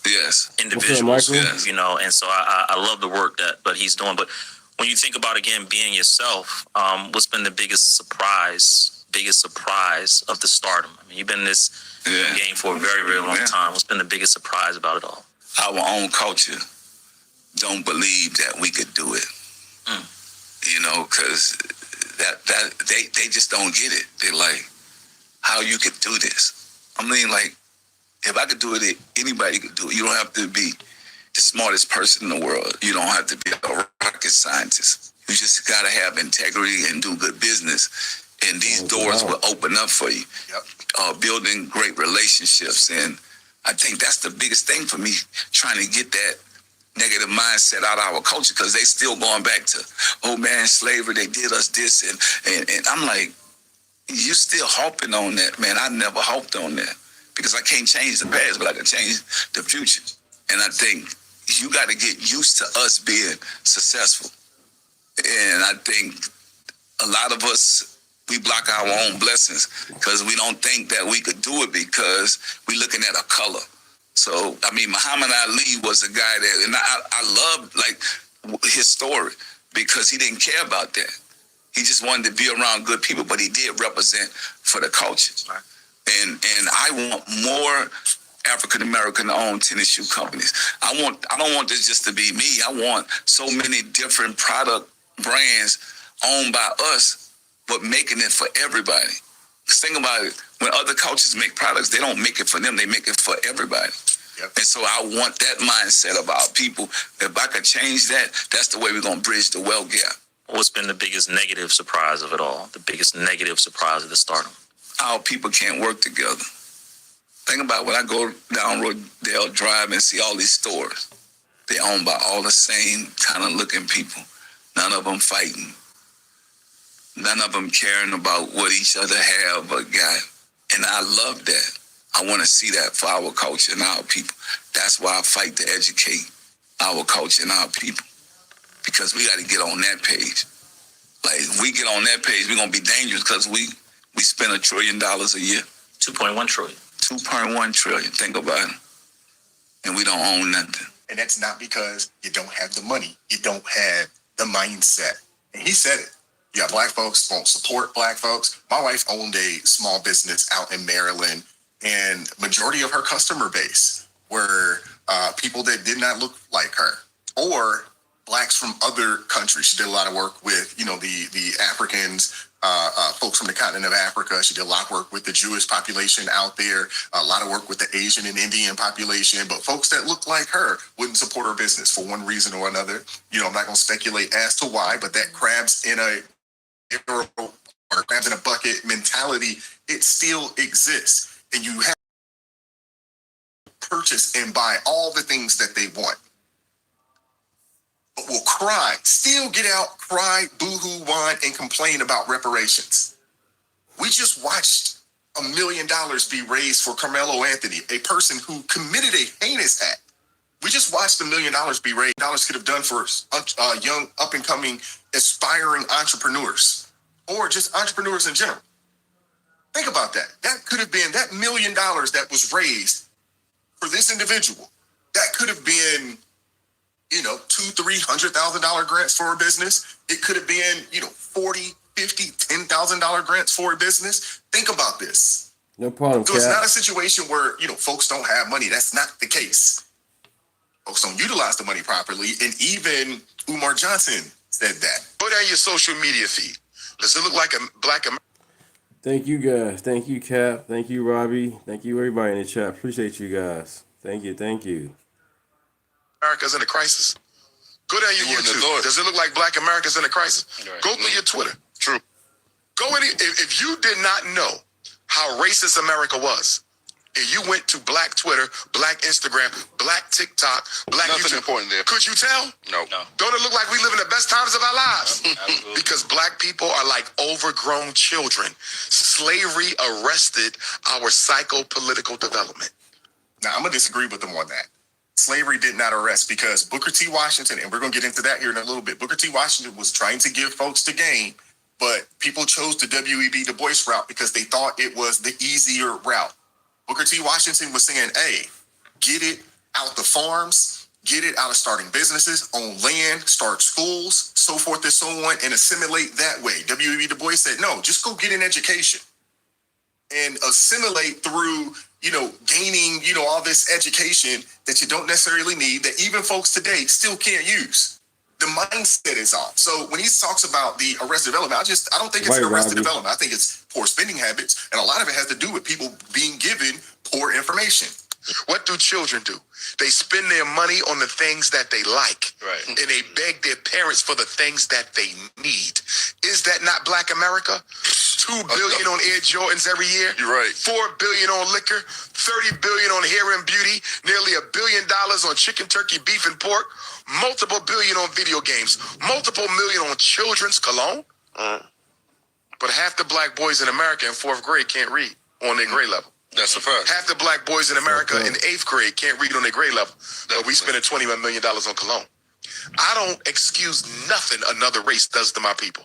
individuals. Yes. And so I love the work that he's doing. But when you think about, again, being yourself, what's been the biggest surprise of the stardom? I mean, you've been in this game for a very, very long time. What's been the biggest surprise about it all? Our own culture don't believe that we could do it. Because that they just don't get it. They're like, how you could do this? I mean, like, if I could do it, anybody could do it. You don't have to be the smartest person in the world. You don't have to be a rocket scientist. You just got to have integrity and do good business. And these doors will open up for you. Yep. Building great relationships. And I think that's the biggest thing for me, trying to get that negative mindset out of our culture, because they still going back to, oh man, slavery, they did us this. And I'm like, you still harping on that, man. I never harped on that, because I can't change the past, but I can change the future. And I think you got to get used to us being successful. And I think a lot of us, we block our own blessings because we don't think that we could do it because we're looking at a color. So, I mean, Muhammad Ali was a guy that, and I loved, like, his story, because he didn't care about that. He just wanted to be around good people, but he did represent for the culture. Right. And I want more African-American owned tennis shoe companies. I don't want this just to be me. I want so many different product brands owned by us, but making it for everybody. Just think about it. When other cultures make products, they don't make it for them. They make it for everybody. Yep. And so I want that mindset of our people. If I could change that, that's the way we're going to bridge the wealth gap. What's been the biggest negative surprise of it all? The biggest negative surprise of the stardom? Our people can't work together. Think about when I go down Rodale Drive and see all these stores. They're owned by all the same kind of looking people. None of them fighting. None of them caring about what each other have or got. And I love that. I want to see that for our culture and our people. That's why I fight to educate our culture and our people. Because we got to get on that page. Like, if we get on that page, we're going to be dangerous, because we spend $1 trillion a year. 2.1 trillion. 2.1 trillion. Think about it. And we don't own nothing. And that's not because you don't have the money. You don't have the mindset. And he said it. Yeah, black folks won't support black folks. My wife owned a small business out in Maryland, and majority of her customer base were people that did not look like her, or blacks from other countries. She did a lot of work with, the Africans, folks from the continent of Africa. She did a lot of work with the Jewish population out there, a lot of work with the Asian and Indian population, but folks that looked like her wouldn't support her business for one reason or another. I'm not going to speculate as to why, but that crabs in a bucket mentality, it still exists. And you have to purchase and buy all the things that they want. But will cry, still get out, cry, boo-hoo, whine, and complain about reparations. We just watched $1 million be raised for Carmelo Anthony, a person who committed a heinous act. We just watched $1 million be raised. Dollars could have done for young, up-and-coming, aspiring entrepreneurs, or just entrepreneurs in general. Think about that. That could have been that $1 million that was raised for this individual. That could have been, $200,000-$300,000 grants for a business. It could have been, $40,000, $50,000, $10,000 grants for a business. Think about this. No problem. So it's not a situation where, folks don't have money. That's not the case. Folks don't utilize the money properly. And even Umar Johnson said that. Go down your social media feed. Does it look like a black American? Thank you, guys. Thank you, Cap. Thank you, Robbie. Thank you, everybody in the chat. Appreciate you guys. Thank you. Thank you. America's in a crisis. Go down your YouTube. Does it look like black America's in a crisis? Right. Go through your Twitter. True. Go in. If you did not know how racist America was, and you went to black Twitter, black Instagram, black TikTok, black Nothing YouTube, important there. Could you tell? No. Don't it look like we live in the best times of our lives? Because black people are like overgrown children. Slavery arrested our psycho-political development. Now, I'm going to disagree with them on that. Slavery did not arrest, because Booker T. Washington, and we're going to get into that here in a little bit, Booker T. Washington was trying to give folks the game, but people chose the W.E.B. Du Bois route because they thought it was the easier route. Booker T. Washington was saying, hey, get it out the farms, get it out of starting businesses, own land, start schools, so forth and so on, and assimilate that way. W.E.B. Du Bois said, no, just go get an education and assimilate through, gaining, all this education that you don't necessarily need, that even folks today still can't use. The mindset is off. So when he talks about the arrested development, I don't think it's an arrested development. I think it's poor spending habits. And a lot of it has to do with people being given poor information. What do children do? They spend their money on the things that they like. Right. And they beg their parents for the things that they need. Is that not black America? $2 billion on Air Jordans every year. You're right. $4 billion on liquor, $30 billion on hair and beauty, nearly $1 billion on chicken, turkey, beef, and pork, multiple billion on video games, multiple million on children's cologne. But half the black boys in America in 4th grade can't read on their grade level. That's a fact. Half the black boys in America in 8th grade can't read on their grade level. But we spending $21 million on cologne. I don't excuse nothing another race does to my people.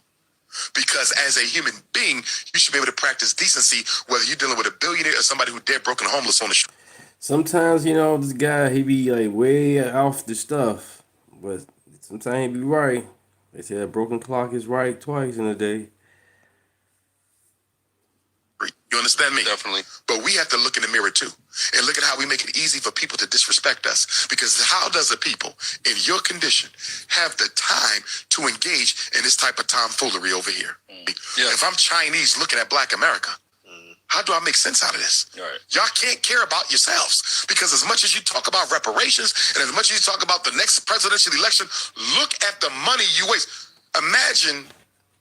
Because as a human being, you should be able to practice decency, whether you're dealing with a billionaire or somebody who's dead, broken, homeless on the street. Sometimes, this guy, he be like way off the stuff. But sometimes he be right. They say a broken clock is right twice in a day. You understand me? Definitely. But we have to look in the mirror too and look at how we make it easy for people to disrespect us. Because how does a people in your condition have the time to engage in this type of tomfoolery over here? Yeah. If I'm Chinese looking at black America, how do I make sense out of this? Right. Y'all can't care about yourselves, because as much as you talk about reparations and as much as you talk about the next presidential election, look at the money you waste. Imagine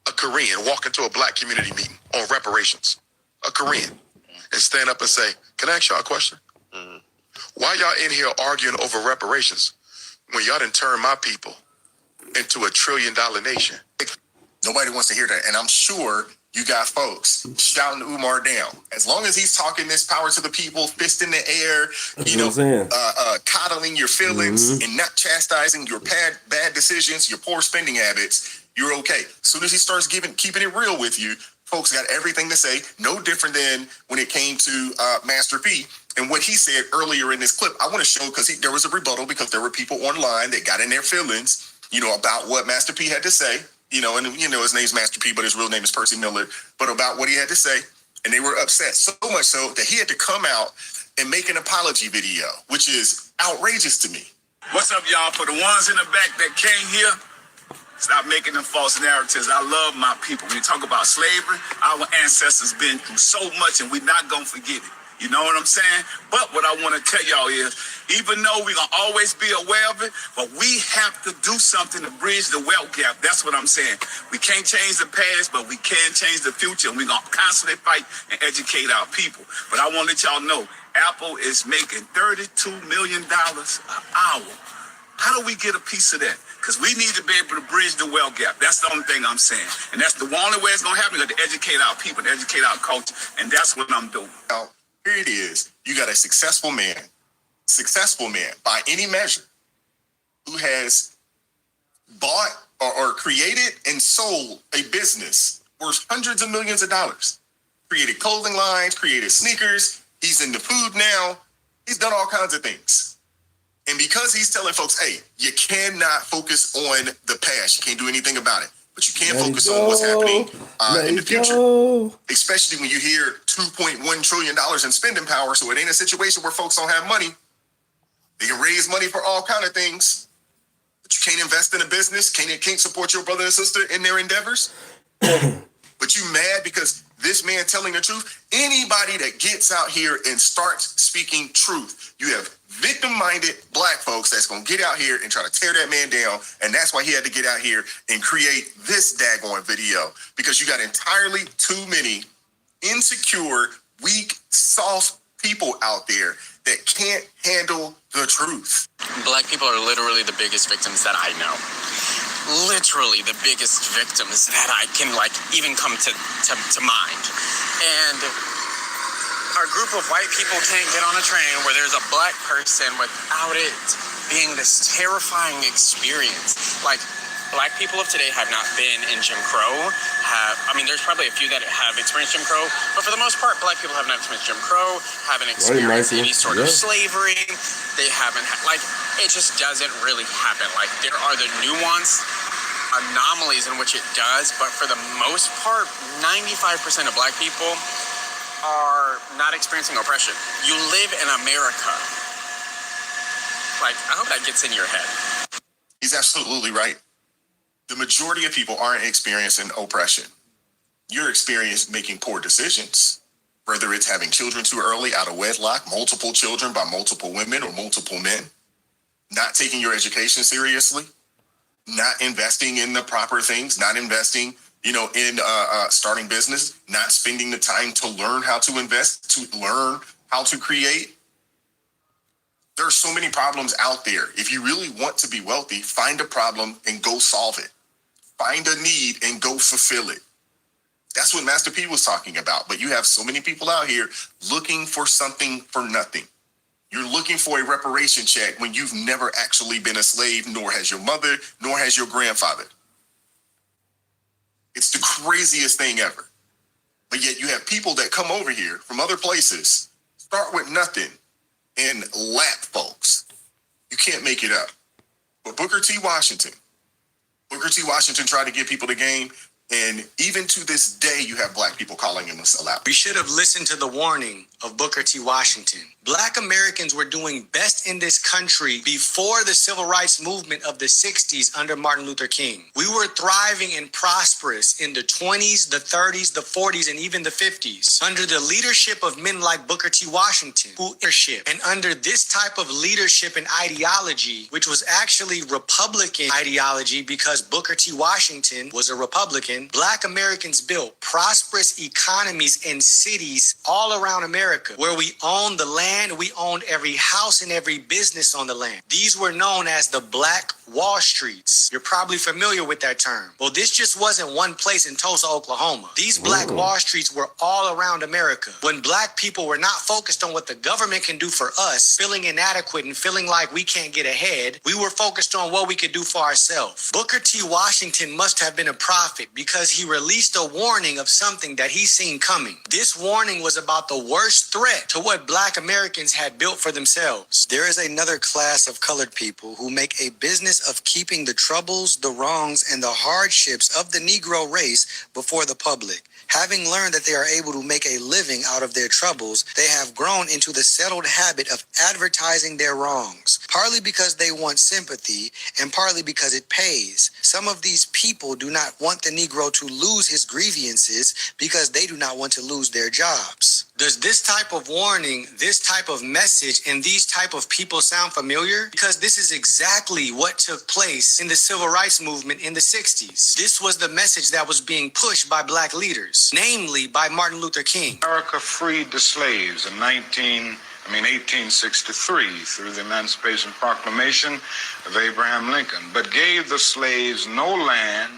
a Korean walk into a black community meeting on reparations. A Korean, and stand up and say, can I ask y'all a question? Why y'all in here arguing over reparations when y'all done turn my people into $1 trillion nation? Nobody wants to hear that. And I'm sure you got folks shouting Umar down. As long as he's talking this power to the people, fist in the air, coddling your feelings and not chastising your bad decisions, your poor spending habits, you're okay. As soon as he starts keeping it real with you, folks got everything to say, no different than when it came to Master P. And what he said earlier in this clip, I want to show, because there was a rebuttal, because there were people online that got in their feelings, about what Master P had to say, and his name's Master P, but his real name is Percy Miller, but about what he had to say. And they were upset so much so that he had to come out and make an apology video, which is outrageous to me. What's up, y'all? For the ones in the back that came here, stop making them false narratives. I love my people. When you talk about slavery, our ancestors been through so much, and we're not going to forget it. You know what I'm saying? But what I want to tell y'all is, even though we're going to always be aware of it, but we have to do something to bridge the wealth gap. That's what I'm saying. We can't change the past, but we can change the future. And we're going to constantly fight and educate our people. But I want to let y'all know, Apple is making $32 million an hour. How do we get a piece of that? Because we need to be able to bridge the wealth gap. That's the only thing I'm saying. And that's the only way it's going to happen. We got to educate our people, to educate our culture. And that's what I'm doing. Now, here it is. You got a successful man by any measure, who has bought or created and sold a business worth hundreds of millions of dollars. Created clothing lines, created sneakers. He's into food now. He's done all kinds of things. And because he's telling folks, hey, you cannot focus on the past. You can't do anything about it. But you can focus on what's happening in the future. Especially when you hear $2.1 trillion in spending power. So it ain't a situation where folks don't have money. They can raise money for all kind of things. But you can't invest in a business. Can't support your brother and sister in their endeavors. But you mad because this man telling the truth? Anybody that gets out here and starts speaking truth, you have victim-minded black folks that's going to get out here and try to tear that man down. And that's why he had to get out here and create this daggone video, because you got entirely too many insecure, weak, soft people out there that can't handle the truth. Black people are literally the biggest victims that I know. Literally the biggest victims that I can even come to mind. And our group of white people can't get on a train where there's a black person without it being this terrifying experience. Black people of today have not been in Jim Crow. There's probably a few that have experienced Jim Crow, but for the most part, black people have not experienced Jim Crow, haven't experienced any sort of slavery. They haven't it just doesn't really happen. There are the nuanced anomalies in which it does, but for the most part, 95% of black people are not experiencing oppression. You live in America. I hope that gets in your head. He's absolutely right. The majority of people aren't experiencing oppression. You're experiencing making poor decisions, whether it's having children too early out of wedlock, multiple children by multiple women or multiple men, not taking your education seriously, not investing in the proper things, not investing, in starting business, not spending the time to learn how to invest, to learn how to create. There are so many problems out there. If you really want to be wealthy, find a problem and go solve it. Find a need and go fulfill it. That's what Master P was talking about. But you have so many people out here looking for something for nothing. You're looking for a reparation check when you've never actually been a slave, nor has your mother, nor has your grandfather. It's the craziest thing ever. But yet you have people that come over here from other places, start with nothing, and lap folks. You can't make it up. But Booker T. Washington tried to give people the game. And even to this day, you have black people calling him a sellout. We should have listened to the warning of Booker T. Washington. Black Americans were doing best in this country before the civil rights movement of the 60s under Martin Luther King. We were thriving and prosperous in the 20s, the 30s, the 40s, and even the 50s under the leadership of men like Booker T. Washington, and under this type of leadership and ideology, which was actually Republican ideology because Booker T. Washington was a Republican, Black Americans built prosperous economies in cities all around America where we owned the land, we owned every house and every business on the land. These were known as the Black Wall Streets. You're probably familiar with that term. Well, this just wasn't one place in Tulsa, Oklahoma. These Black Wall Streets were all around America. When black people were not focused on what the government can do for us, feeling inadequate and feeling like we can't get ahead, we were focused on what we could do for ourselves. Booker T. Washington must have been a prophet because he released a warning of something that he seen coming. This warning was about the worst threat to what Black Americans had built for themselves. There is another class of colored people who make a business of keeping the troubles, the wrongs, and the hardships of the Negro race before the public. Having learned that they are able to make a living out of their troubles, they have grown into the settled habit of advertising their wrongs, partly because they want sympathy and partly because it pays. Some of these people do not want the Negro to lose his grievances because they do not want to lose their jobs. Does this type of warning, this type of message, and these type of people sound familiar? Because this is exactly what took place in the civil rights movement in the 60s. This was the message that was being pushed by black leaders, namely by Martin Luther King. America freed the slaves in 1863, through the Emancipation Proclamation of Abraham Lincoln, but gave the slaves no land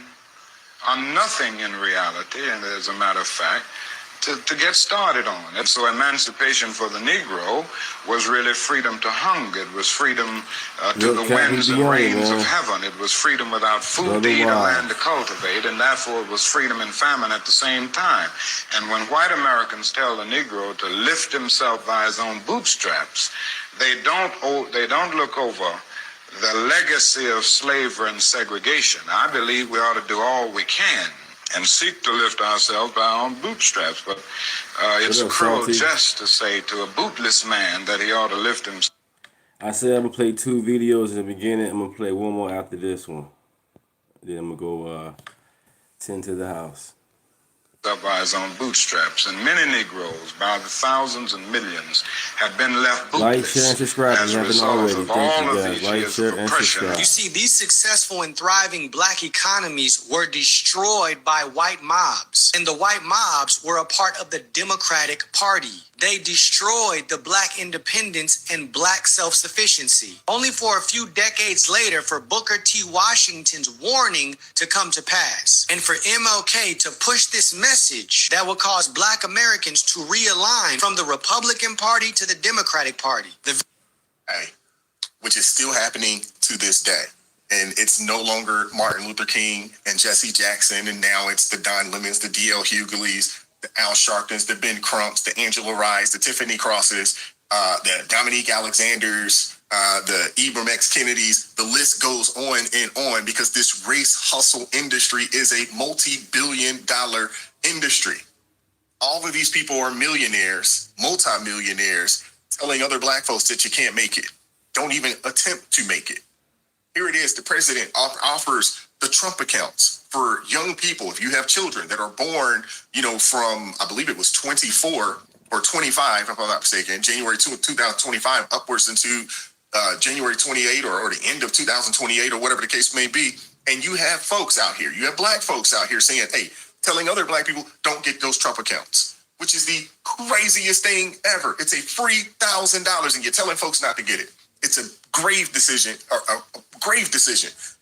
or nothing in reality, and as a matter of fact, to get started on. And so emancipation for the Negro was really freedom to hunger. It was freedom to the winds and rains of heaven. It was freedom without food to eat or land to cultivate, and therefore it was freedom and famine at the same time. And when white Americans tell the Negro to lift himself by his own bootstraps, they don't look over the legacy of slavery and segregation. I believe we ought to do all we can and seek to lift ourselves by our own bootstraps. But it's cruel just to say to a bootless man that he ought to lift himself. I said I'm going to play 2 videos in the beginning. I'm going to play one more after this one. Then I'm going to go tend to the house. Up by his own bootstraps, and many Negroes, by the thousands and millions, have been left bootless. Like, share, and subscribe if you haven't already. Thank you guys. Like, share, and subscribe. You see, these successful and thriving black economies were destroyed by white mobs, and the white mobs were a part of the Democratic Party. They destroyed the black independence and black self-sufficiency, only for a few decades later for Booker T. Washington's warning to come to pass, and for MLK to push this message that will cause black Americans to realign from the Republican Party to the Democratic Party. Which is still happening to this day. And it's no longer Martin Luther King and Jesse Jackson, and now it's the Don Lemons, the D.L. Hughley's, the Al Sharptons, the Ben Crumps, the Angela Rye's, the Tiffany Crosses, the Dominique Alexanders, the Ibram X Kennedys. The list goes on and on, because this race hustle industry is a multi-billion-dollar industry. All of these people are millionaires, multi-millionaires, telling other black folks that you can't make it. Don't even attempt to make it. Here it is. The president offers the Trump accounts for young people. If you have children that are born, from, I believe it was 24 or 25, if I'm not mistaken, January 2025 upwards into January 28 or the end of 2028 or whatever the case may be. And you have folks out here, you have black folks out here saying, hey, telling other black people, don't get those Trump accounts, which is the craziest thing ever. It's a free $1,000 and you're telling folks not to get it. It's a grave decision,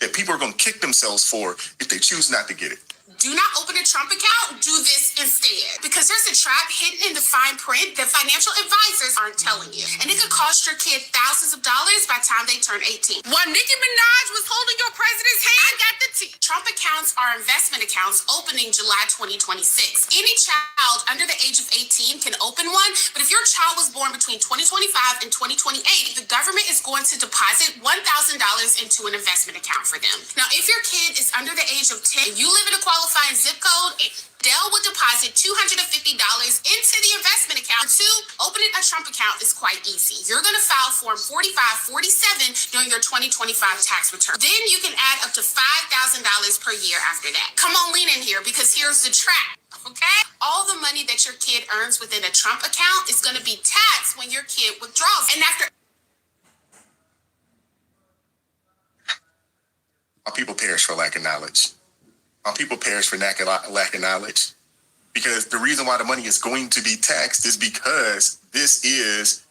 that people are going to kick themselves for if they choose not to get it. Do not open a Trump account. Do this instead. Because there's a trap hidden in the fine print that financial advisors aren't telling you. And it could cost your kid thousands of dollars by the time they turn 18. While Nicki Minaj was holding your president's hand, I got the tea. Trump accounts are investment accounts opening July 2026. Any child under the age of 18 can open one, but if your child was born between 2025 and 2028, the government is going to deposit $1,000 into an investment account for them. Now, if your kid is under the age of 10, you live in a qualifying zip code, Dell will deposit $250 into the investment account. Opening a Trump account is quite easy. You're going to file Form 4547 during your 2025 tax return. Then you can add up to $5,000 per year after that. Come on, lean in here, because here's the trap. Okay? All the money that your kid earns within a Trump account is going to be taxed when your kid withdraws. And after our people perish for lack of knowledge. Our people perish for lack of knowledge. Because the reason why the money is going to be taxed is because this is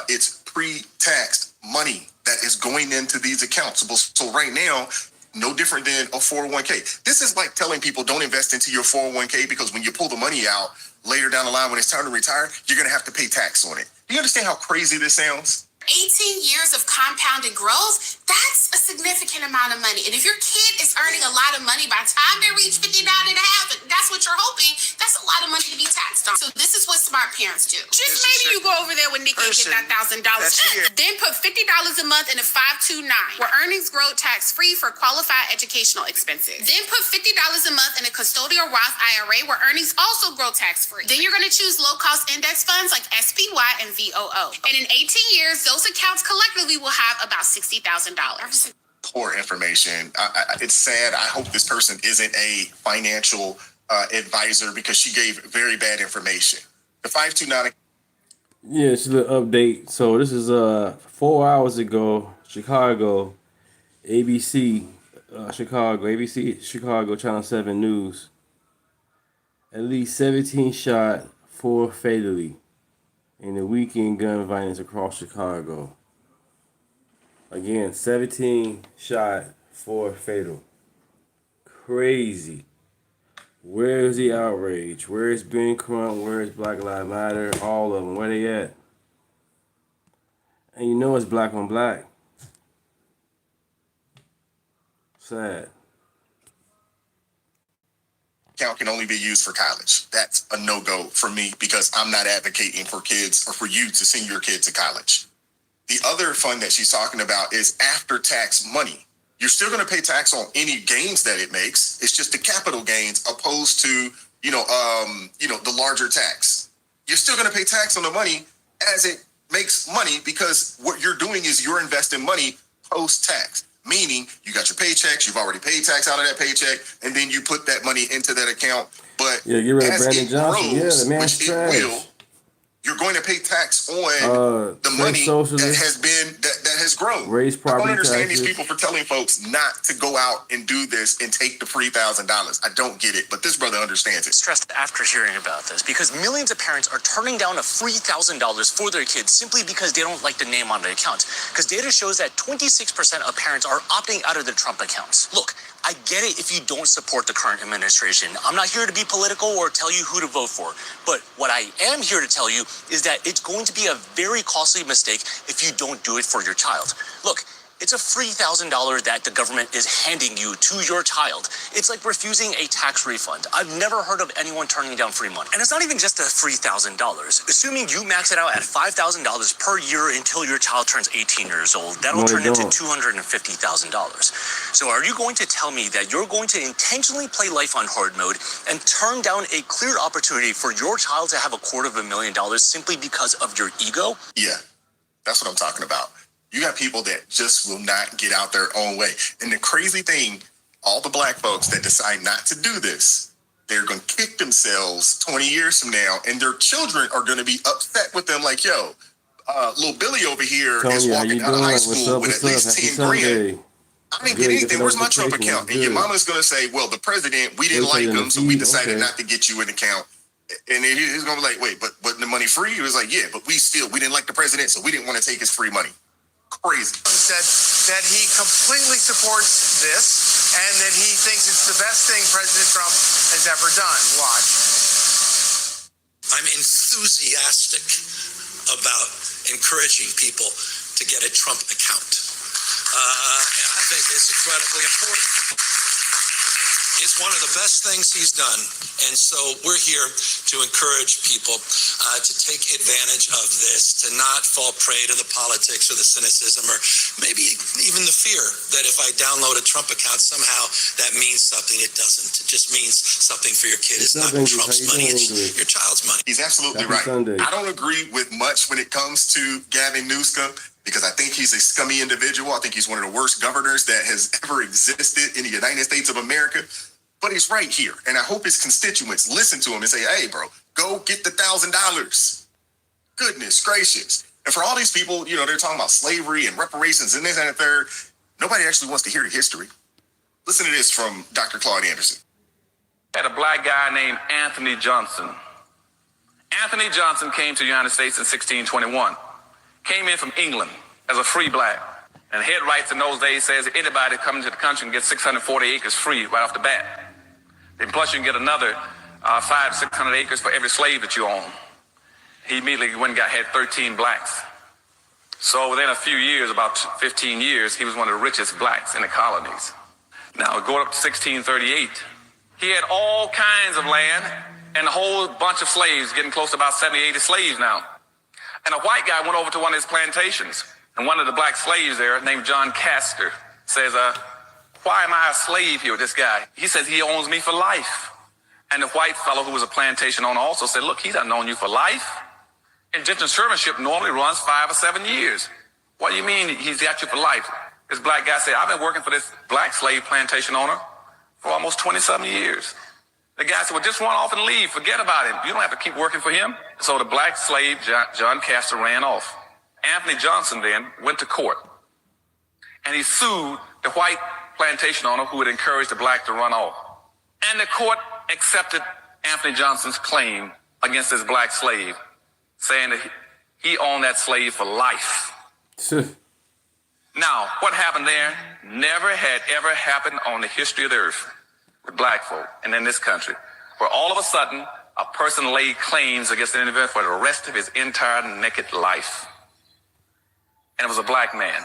it's pre-taxed money that is going into these accounts. So right now, no different than a 401k. This is like telling people don't invest into your 401k, because when you pull the money out later down the line when it's time to retire, you're going to have to pay tax on it. Do you understand how crazy this sounds? 18 years of compounded growth, that's a significant amount of money. And if your kid is earning a lot of money by the time they reach 59 and a half, that's what you're hoping, that's a lot of money to be taxed on. So this is what smart parents do. Just maybe you go over there with Nikki and get that $1,000. Then put $50 a month in a 529, where earnings grow tax-free for qualified educational expenses. Then put $50 a month in a custodial Roth IRA, where earnings also grow tax-free. Then you're going to choose low-cost index funds like SPY and VOO. And in 18 years, those accounts collectively will have about $60,000. Poor information. It's sad. I hope this person isn't a financial advisor, because she gave very bad information. The 529. Yeah, it's a little update. So this is 4 hours ago, Chicago, ABC, Chicago, Channel 7 News. At least 17 shot, 4 fatally in the weekend gun violence across Chicago. Again, 17 shot, 4 fatal. Crazy. Where is the outrage? Where is Ben Crump? Where is Black Lives Matter? All of them. Where they at? And you know it's black on black. Sad. Account can only be used for college. That's a no-go for me because I'm not advocating for kids or for you to send your kid to college. The other fund that she's talking about is after-tax money. You're still going to pay tax on any gains that it makes. It's just the capital gains opposed to, the larger tax. You're still going to pay tax on the money as it makes money because what you're doing is you're investing money post-tax. Meaning you got your paychecks, you've already paid tax out of that paycheck, and then you put that money into that account. But yeah, get rid of as Brandon it Johnson. grows, The man's which trash. it will, you're going to pay tax on the money that has been that has grown. Raise property I don't understand taxes. these people for telling folks not to go out and do this and take the $3,000. I don't get it, but this brother understands it. Stressed after hearing about this because millions of parents are turning down a $3,000 for their kids simply because they don't like the name on the account. Because data shows that 26% of parents are opting out of their Trump accounts. Look, I get it if you don't support the current administration. I'm not here to be political or tell you who to vote for. But what I am here to tell you is that it's going to be a very costly mistake if you don't do it for your child. Look, it's a $3,000 that the government is handing you to your child. It's like refusing a tax refund. I've never heard of anyone turning down free money. And it's not even just the $3,000. Assuming you max it out at $5,000 per year until your child turns 18 years old, that'll turn into $250,000. So are you going to tell me that you're going to intentionally play life on hard mode and turn down a clear opportunity for your child to have $250,000 simply because of your ego? Yeah, that's what I'm talking about. You got people that just will not get out their own way. And the crazy thing, all the black folks that decide not to do this, they're going to kick themselves 20 years from now, and their children are going to be upset with them like, yo, little Billy over here is walking out of high school with at least 10 grand. I didn't get anything. Where's my Trump account? And your mama's going to say, well, the president, we didn't like him, so we decided not to get you an account. And then he's going to be like, wait, but wasn't the money free? He was like, yeah, but we didn't like the president, so we didn't want to take his free money. Crazy. Said that he completely supports this and that he thinks it's the best thing President Trump has ever done. Watch. I'm enthusiastic about encouraging people to get a Trump account. I think it's incredibly important. It's one of the best things he's done. And so we're here to encourage people to take advantage of this, to not fall prey to the politics or the cynicism or maybe even the fear that if I download a Trump account, somehow that means something. It doesn't. It just means something for your kid. It's not Trump's money. It's your child's money. He's absolutely right. I don't agree with much when it comes to Gavin Newsom because I think he's a scummy individual. I think he's one of the worst governors that has ever existed in the United States of America. But he's right here. And I hope his constituents listen to him and say, hey, bro, go get the $1,000. Goodness gracious. And for all these people, they're talking about slavery and reparations and this and the third. Nobody actually wants to hear the history. Listen to this from Dr. Claude Anderson. Had a black guy named Anthony Johnson. Anthony Johnson came to the United States in 1621. Came in from England as a free black. And head rights in those days says anybody coming to the country can get 640 acres free right off the bat. And plus you can get another 500-600 acres for every slave that you own. He immediately went and had 13 blacks. So within a few years, about 15 years, he was one of the richest blacks in the colonies. Now going up to 1638, he had all kinds of land and a whole bunch of slaves, getting close to about 70, 80 slaves now. And a white guy went over to one of his plantations. And one of the black slaves there, named John Castor, says, why am I a slave here with this guy? He says he owns me for life. And the white fellow who was a plantation owner also said, look, he doesn't own you for life. Indentured servantship normally runs 5 or 7 years. What do you mean he's got you for life? This black guy said, I've been working for this black slave plantation owner for almost 27 years. The guy said, well, just run off and leave. Forget about him. You don't have to keep working for him. So the black slave, John Castor, ran off. Anthony Johnson then went to court. And he sued the white plantation owner who had encouraged the black to run off. And the court accepted Anthony Johnson's claim against his black slave, saying that he owned that slave for life. Now, what happened there never had ever happened on the history of the earth with black folk and in this country, where all of a sudden a person laid claims against an individual for the rest of his entire naked life. And it was a black man.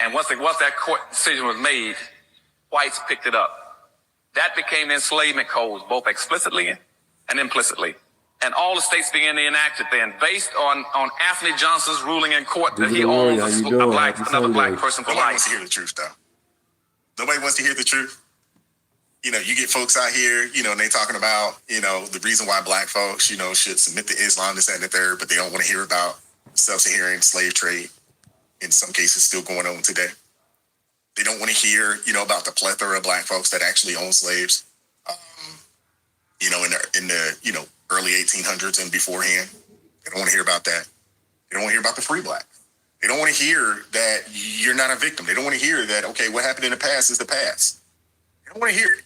And once that court decision was made, whites picked it up. That became the enslavement codes, both explicitly and implicitly. And all the states began to enact it then, based on Anthony Johnson's ruling in court that he owns another black person for Nobody life. wants to hear the truth, though. Nobody wants to hear the truth. You know, you get folks out here, you know, and they talking about, you know, the reason why black folks, you know, should submit to Islam, this, that, and the third, but they don't want to hear about sub-Saharan slave trade, in some cases still going on today. They don't want to hear, you know, about the plethora of black folks that actually own slaves, you know, in the you know, early 1800s and beforehand. They don't want to hear about that. They don't want to hear about the free black. They don't want to hear that you're not a victim. They don't want to hear that, okay, what happened in the past is the past. They don't want to hear it.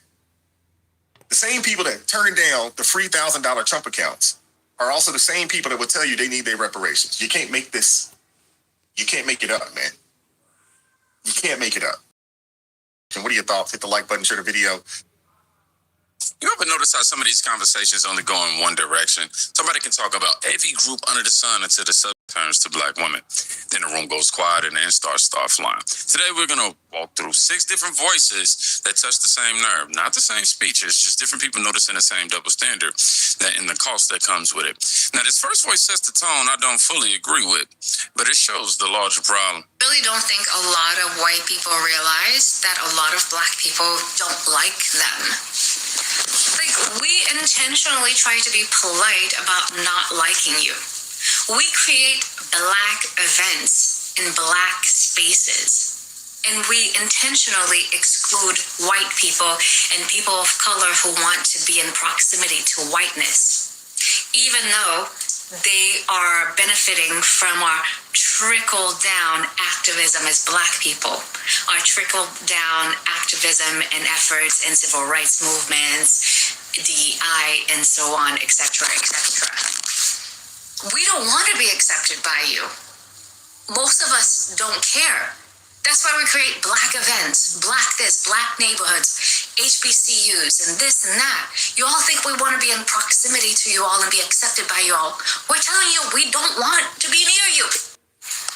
The same people that turning down the free $1,000 Trump accounts are also the same people that will tell you they need their reparations. You can't make this. You can't make it up, man. You can't make it up. And what are your thoughts? Hit the like button, share the video. You ever notice how some of these conversations only go in one direction? Somebody can talk about every group under the sun until the subject turns to black women. Then the room goes quiet and then start flying. Today we're going to walk through 6 different voices that touch the same nerve. Not the same speeches, just different people noticing the same double standard that and the cost that comes with it. Now this first voice sets the tone I don't fully agree with, but it shows the larger problem. I really don't think a lot of white people realize that a lot of black people don't like them. Like, we intentionally try to be polite about not liking you. We create black events in black spaces, and we intentionally exclude white people and people of color who want to be in proximity to whiteness, even though they are benefiting from our trickle-down activism as black people, our trickle-down activism and efforts in civil rights movements, DEI, and so on, etc., etc. We don't want to be accepted by you. Most of us don't care. That's why we create black events, black this, black neighborhoods, HBCUs, and this and that. You all think we want to be in proximity to you all and be accepted by you all. We're telling you we don't want to be near you.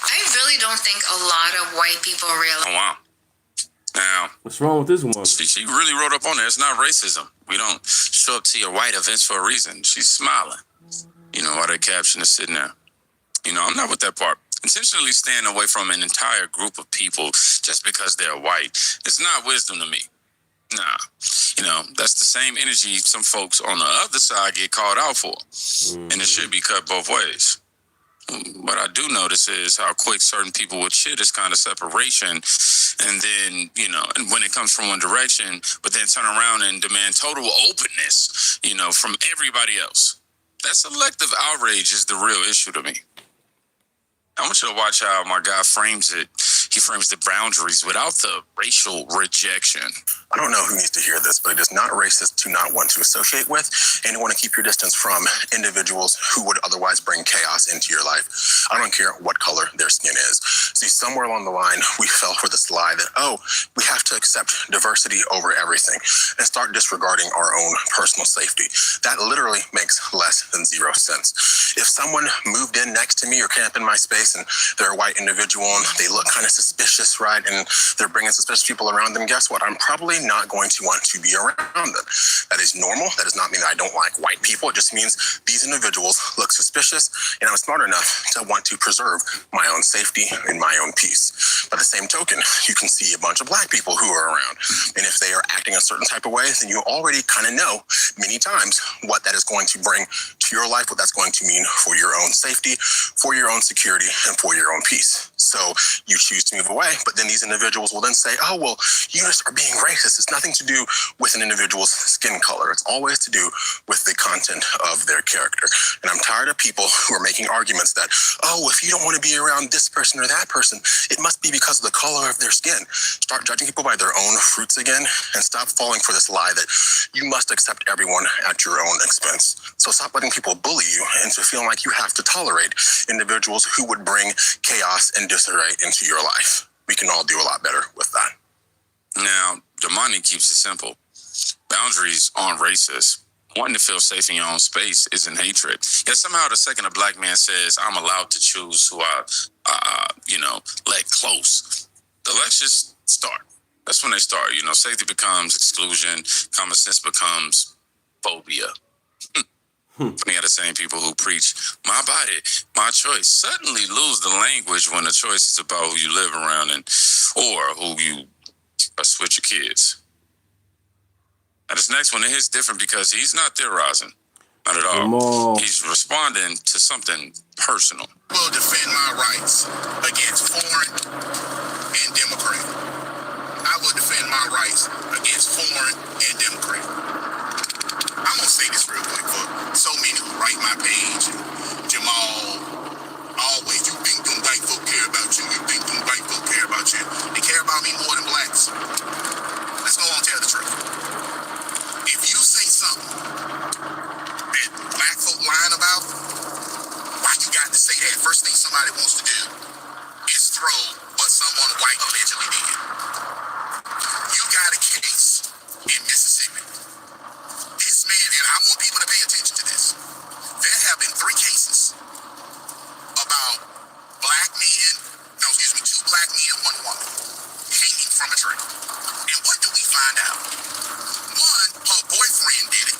I really don't think a lot of white people realize. Oh, wow. Now, what's wrong with this one? She really wrote up on there. It's not racism. We don't show up to your white events for a reason. She's smiling. You know, while the caption is sitting there. You know, I'm not with that part. Intentionally staying away from an entire group of people just because they're white, it's not wisdom to me. Nah. You know, that's the same energy some folks on the other side get called out for. And it should be cut both ways. What I do notice is how quick certain people would shit this kind of separation, and then, you know, and when it comes from one direction, but then turn around and demand total openness, you know, from everybody else. That selective outrage is the real issue to me. I want you to watch how my guy frames it. He frames the boundaries without the racial rejection. I don't know who needs to hear this, but it is not racist to not want to associate with and want to keep your distance from individuals who would otherwise bring chaos into your life. I don't care what color their skin is. See, somewhere along the line, we fell for this lie that, oh, we have to accept diversity over everything and start disregarding our own personal safety. That literally makes less than 0 sense. If someone moved in next to me or camped in my space and they're a white individual and they look kind of suspicious, right, and they're bringing suspicious people around them, guess what? I'm probably not going to want to be around them. That is normal. That does not mean that I don't like white people. It just means these individuals look suspicious, and I'm smart enough to want to preserve my own safety and my own peace. By the same token, you can see a bunch of black people who are around, and if they are acting a certain type of way, then you already kind of know many times what that is going to bring to your life, what that's going to mean for your own safety, for your own security, and for your own peace. So you choose to move away, but then these individuals will then say, oh, well, you just are being racist. It's nothing to do with an individual's skin color. It's always to do with the content of their character. And I'm tired of people who are making arguments that, oh, if you don't want to be around this person or that person, it must be because of the color of their skin. Start judging people by their own fruits again and stop falling for this lie that You must accept everyone at your own expense. So stop letting people bully you into feeling like you have to tolerate individuals who would bring chaos and disarray into your life. We can all do a lot better with that. Now, Damani keeps it simple. Boundaries aren't racist. Wanting to feel safe in your own space isn't hatred. Yet somehow the second a black man says, I'm allowed to choose who I let close, the lectures start. That's when they start. Safety becomes exclusion. Common sense becomes phobia. Funny how the same people who preach my body, my choice suddenly lose the language when the choice is about who you live around or who you switch your kids. Now this next one hits different because he's not theorizing. Not at all. He's responding to something personal. I will defend my rights against foreign and Democrat. I will defend my rights against foreign and Democrat. I'm going to say this real quick for so many who write my page. Jamal, always, you think them white folk care about you. You think them white folk care about you. They care about me more than blacks. Let's go on and tell the truth. If you say something that black folk lying about, why you got to say that? First thing somebody wants to do is throw what someone white allegedly did. You got a case in Mississippi. This man, and I want people to pay attention to this. There have been 3 cases about two black men, 1 woman, hanging from a tree. And what do we find out? 1, her boyfriend did it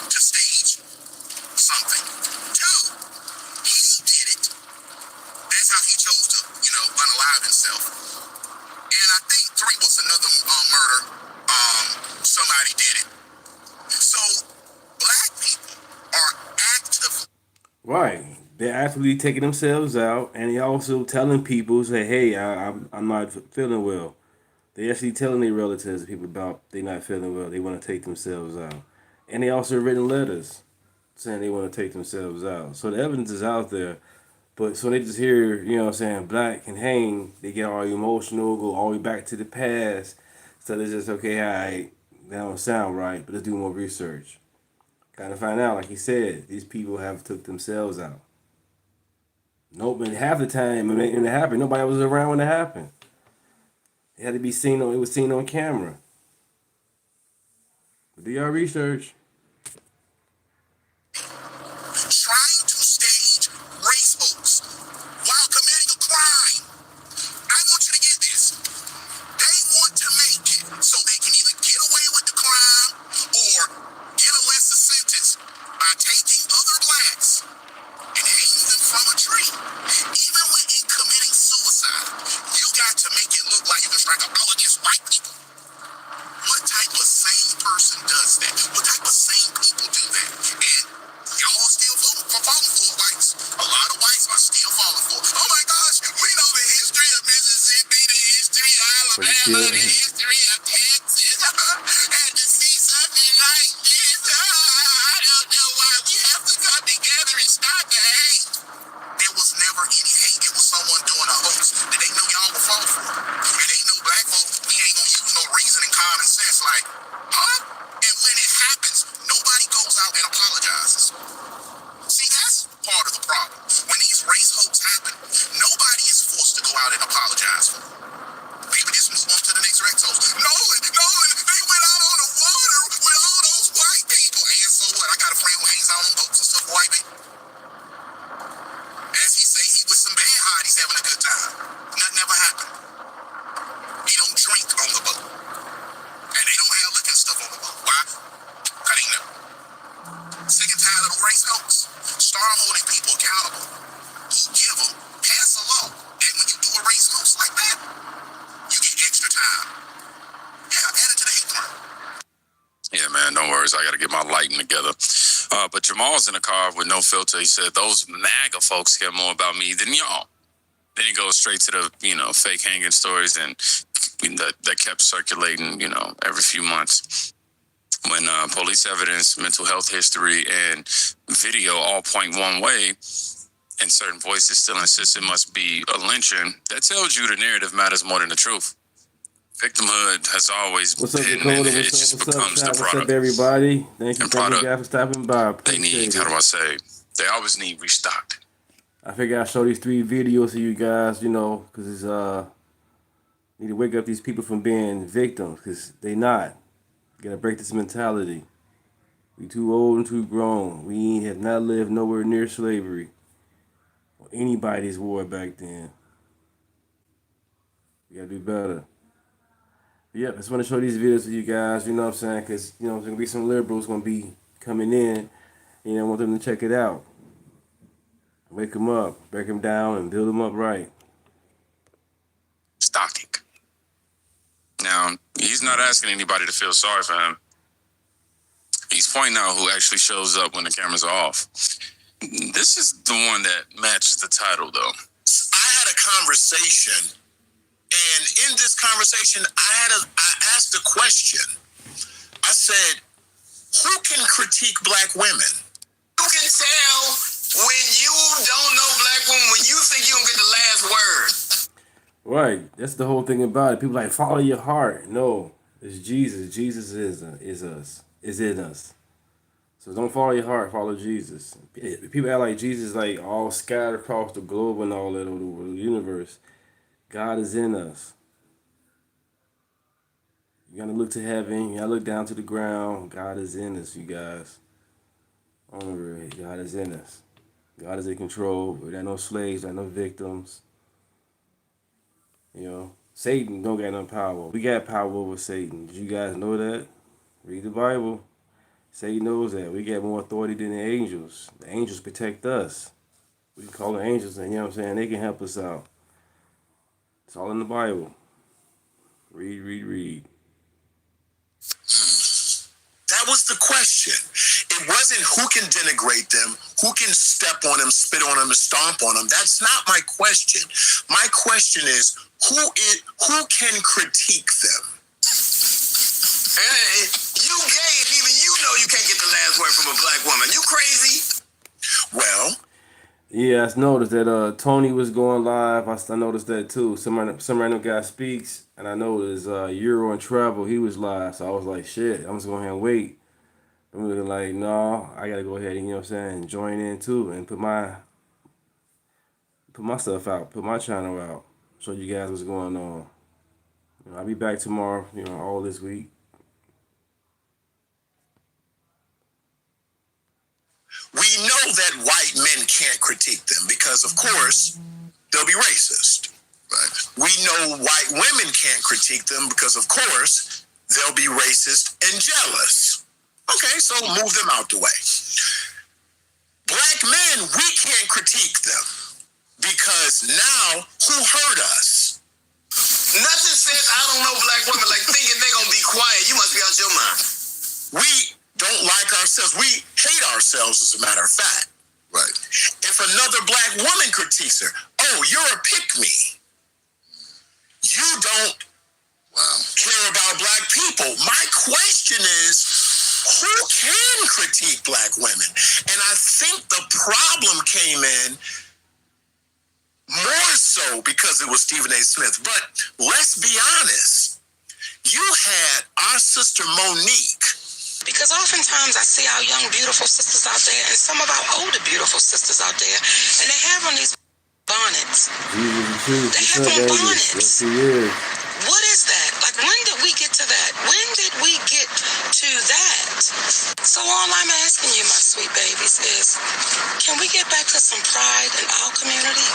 to stage something. 2, he did it. That's how he chose to, unalive himself. And I think 3 was another murder. Somebody did it. So black people are actively Right. They're actively taking themselves out, and they also telling people, say, hey, I'm not feeling well. They actually telling their relatives and people about they not feeling well. They want to take themselves out. And they also written letters saying they want to take themselves out. So the evidence is out there. But so they just hear, black and hang, they get all emotional, go all the way back to the past. So they're just, okay, all right, that don't sound right, but let's do more research. Kind of find out, like he said, these people have took themselves out. Nope, and half the time when it happened, nobody was around when it happened. It had to be seen on, it was seen on camera. But do your research. trying to stage race hoax while committing a crime. I want you to get this. They want to make it so they can either get away with the crime or get a lesser sentence by taking other blacks and hanging them from a tree. Even when in committing suicide, you got to make it look like you can strike a blow against white people. What type of sane person does that? What type of sane people do that? And y'all still falling for whites. A lot of whites are still falling for. Oh my gosh, we know the history of Mississippi, the history of Alabama, the history of Texas. And to see something like this, I don't know why we have to come together and stop the hate. There was never any hate. It was someone doing a hoax that they knew y'all would fall for. And they know black folks, we ain't gonna use no reason and common sense like, huh? And when it happens, nobody goes out and apologizes. See, that's part of the problem. When these race hoax happen, nobody is forced to go out and apologize for them. People just move on to the next race hoax. Nolan, they went out on the water with all those white people. And so what? I got a friend who hangs out on boats and stuff with white people. As he say, he with some bad hotties having a good time. Nothing ever happened. He don't drink on the boat. And they don't have liquor stuff on the boat. Why? Because they know. Sick and tired of the race hoax. Start holding people accountable who give them, pass a law that when you do a race hoax like that, you get extra time. Yeah, add it to the hate crime. Yeah, man, no worries. I got to get my lighting together. But Jamal's in the car with no filter. He said, those MAGA folks care more about me than y'all. Then he goes straight to the, fake hanging stories and that kept circulating, every few months. When police evidence, mental health history, and video all point one way, and certain voices still insist it must be a lynching, that tells you the narrative matters more than the truth. Victimhood has always What's up, been, Dakota? and it What's just up? What's up, becomes the chat? What's up, product. everybody? Thank you, And product guys, for stopping by. they need, Appreciate how it. do I say, they always need restocked. I figure I'll show these 3 videos to you guys, you know, because it's need to wake up these people from being victims, because they not. You gotta break this mentality. We too old and too grown. We have not lived nowhere near slavery or anybody's war back then. We gotta do better. Yep, I just want to show these videos to you guys, you know what I'm saying? Because, you know, there's going to be some liberals going to be coming in, and I want them to check it out. Wake them up, break them down, and build them up right. Stocking. Now, he's not asking anybody to feel sorry for him. He's pointing out who actually shows up when the cameras are off. This is the one that matches the title, though. I had a conversation, and in this conversation, I asked a question. I said, who can critique black women? You can tell when you don't know black women, when you think you don't get the last word. Right, that's the whole thing about it. People like, follow your heart. No, it's Jesus. Jesus is us, is in us. So don't follow your heart, follow Jesus. People act like Jesus is like all scattered across the globe and all that over the universe. God is in us. You gotta look to heaven. You gotta look down to the ground. God is in us, you guys. God is in us. God is in control. There are no slaves. There are no victims. You know, Satan don't got no power. We got power over Satan. Did you guys know that? Read the Bible. Satan knows that. We got more authority than the angels. The angels protect us. We can call the angels, and you know what I'm saying? They can help us out. It's all in the Bible. Read. That was the question. It wasn't who can denigrate them, who can step on them, spit on them, and stomp on them. That's not my question. My question is, who can critique them? Hey, you gay, and even you know you can't get the last word from a black woman. You crazy? Well, yeah, I noticed that Tony was going live. I noticed that too. Some random guy speaks, and I noticed Euro and Travel, he was live. So I was like, shit, I'm just going ahead and wait. I'm looking like, no, I gotta go ahead and, you know what I'm saying, join in too and put my stuff out, put my channel out, show you guys what's going on. You know, I'll be back tomorrow, you know, all this week. we know that white men can't critique them because, of course, they'll be racist. Right? We know white women can't critique them because, of course, they'll be racist and jealous. Okay, so move them out the way. Black men, we can't critique them because now who hurt us? Nothing says I don't know black women like thinking they're going to be quiet. You must be out your mind. We don't like ourselves. We hate ourselves, as a matter of fact. Right. If another black woman critiques her, oh, you're a pick-me. You don't care about black people. My question is, who can critique black women? And I think the problem came in more so because it was Stephen A. Smith. But let's be honest. You had our sister Monique. Because oftentimes I see our young, beautiful sisters out there and some of our older, beautiful sisters out there, and they have on these bonnets. They have on bonnets. Yes, he is. What is that? Like, when did we get to that? When did we get to that? So all I'm asking you, my sweet babies, is can we get back to some pride in our community?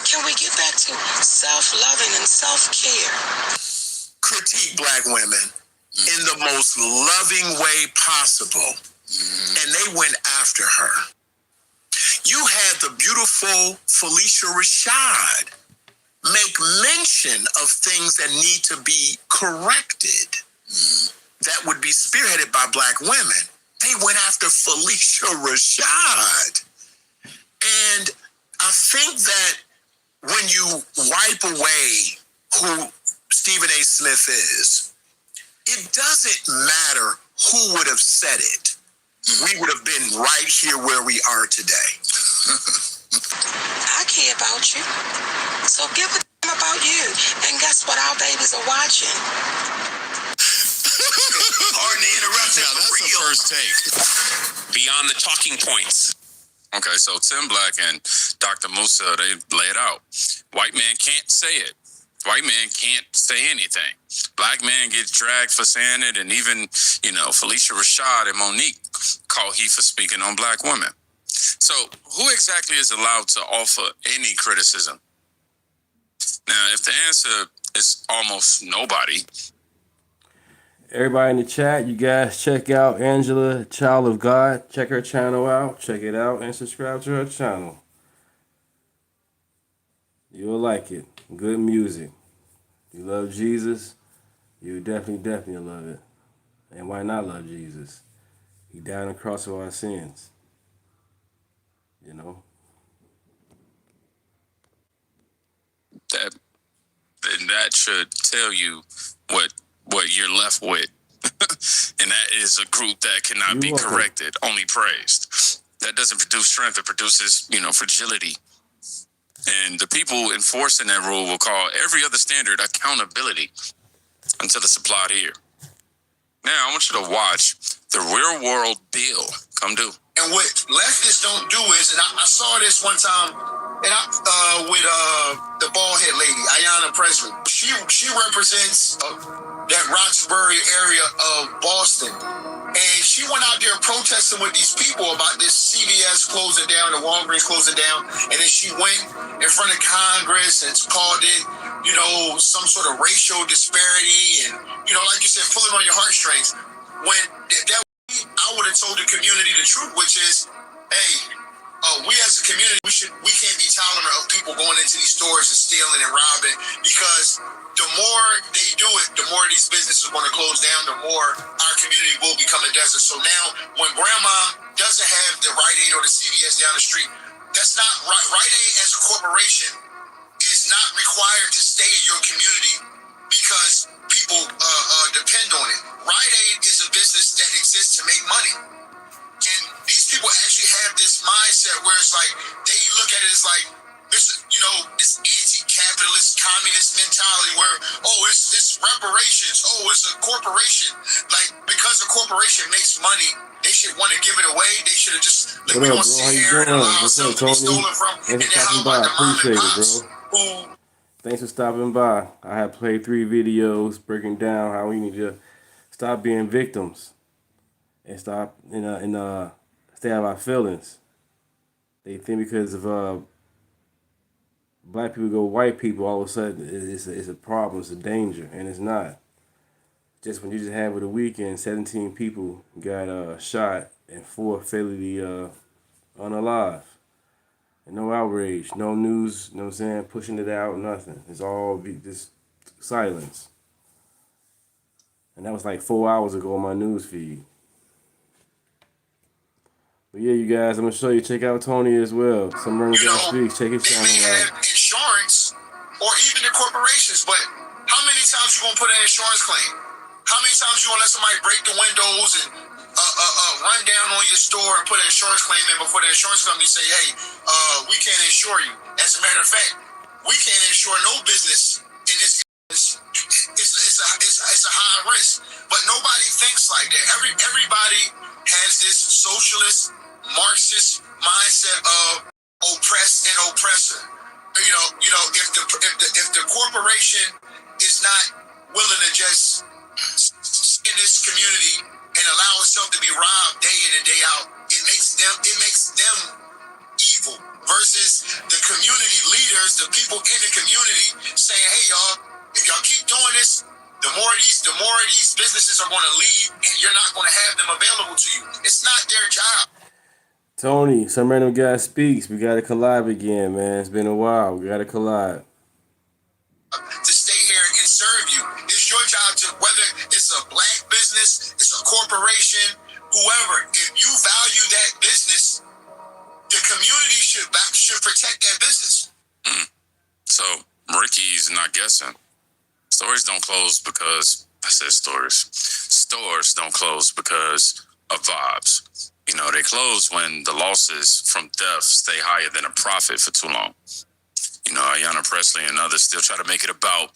Can we get back to self-loving and self-care? Critique black women in the most loving way possible. And they went after her. You had the beautiful Felicia Rashad make mention of things that need to be corrected that would be spearheaded by black women. They went after Felicia Rashad. And I think that when you wipe away who Stephen A. Smith is, it doesn't matter who would have said it. We would have been right here where we are today. I care about you. So give a damn about you. And guess what? Our babies are watching. Pardon the interruption. Now, that's the first take. Beyond the talking points. Okay, so Tim Black and Dr. Musa, they lay it out. White man can't say it. White man can't say anything. Black man gets dragged for saying it, and even, Felicia Rashad and Monique call he for speaking on black women. So who exactly is allowed to offer any criticism? Now, if the answer is almost nobody. Everybody in the chat, you guys check out Angela, Child of God. Check her channel out. Check it out and subscribe to her channel. You'll like it. Good music. You love Jesus, you definitely love it. And why not love Jesus? He died on the cross for our sins. That should tell you what you're left with. And that is a group that cannot be corrected, only praised. That doesn't produce strength, it produces, fragility. And the people enforcing that rule will call every other standard accountability until it's applied here. Now, I want you to watch the real world bill come due. And what leftists don't do is, and I saw this one time, and with the bald head lady, Ayanna Pressley. She represents that Roxbury area of Boston, and she went out there protesting with these people about this CVS closing down, the Walgreens closing down, and then she went in front of Congress and called it, some sort of racial disparity, and like you said, pulling on your heartstrings. When that I would have told the community the truth, which is, hey, we as a community, we can't be tolerant of people going into these stores and stealing and robbing, because the more they do it, the more these businesses are going to close down, the more our community will become a desert. So now, when grandma doesn't have the Rite Aid or the CVS down the street, that's not right. Rite Aid as a corporation is not required to stay in your community because people depend on it. Rite Aid is a business that exists to make money. And these people actually have this mindset where it's like, they look at it as like, this anti-capitalist communist mentality where, it's reparations, it's a corporation. Like, because a corporation makes money, they should want to give it away. They should have just, what up, bro? How you doing? What's up, Tony? Thanks for stopping by. I appreciate it, bro. Thanks for stopping by. I have played 3 videos breaking down how we need to stop being victims and stop stay out of our feelings. They think because of black people go white people, all of a sudden it's a problem, it's a danger, and it's not. Just when you just had with a weekend, 17 people got shot and 4 fatally unalive. And no outrage, no news, pushing it out, nothing. It's all just silence. And that was like 4 hours ago on my news feed. But yeah, you guys, I'm going to show you. Check out Tony as well. Some random guy speaks. Check his channel out. They may have insurance or even the corporations, but how many times you going to put an insurance claim? How many times you going to let somebody break the windows and run down on your store and put an insurance claim in before the insurance company say, hey, we can't insure you? As a matter of fact, we can't insure no business in this. It's a high risk, but nobody thinks like that. Everybody has this socialist, Marxist mindset of oppressed and oppressor. If the corporation is not willing to just in this community and allow itself to be robbed day in and day out, it makes them evil. Versus the community leaders, the people in the community saying, hey y'all, if y'all keep doing this, the more of these businesses are going to leave, and you're not going to have them available to you. It's not their job. Tony, some random guy speaks. We got to collab again, man. It's been a while. We got to collab. To stay here and serve you. It's your job to, whether it's a black business, it's a corporation, whoever, if you value that business, the community should protect that business. So Ricky's not guessing. Stores don't close because, I said stores. Stores don't close because of vibes. They close when the losses from theft stay higher than a profit for too long. You know, Ayanna Pressley and others still try to make it about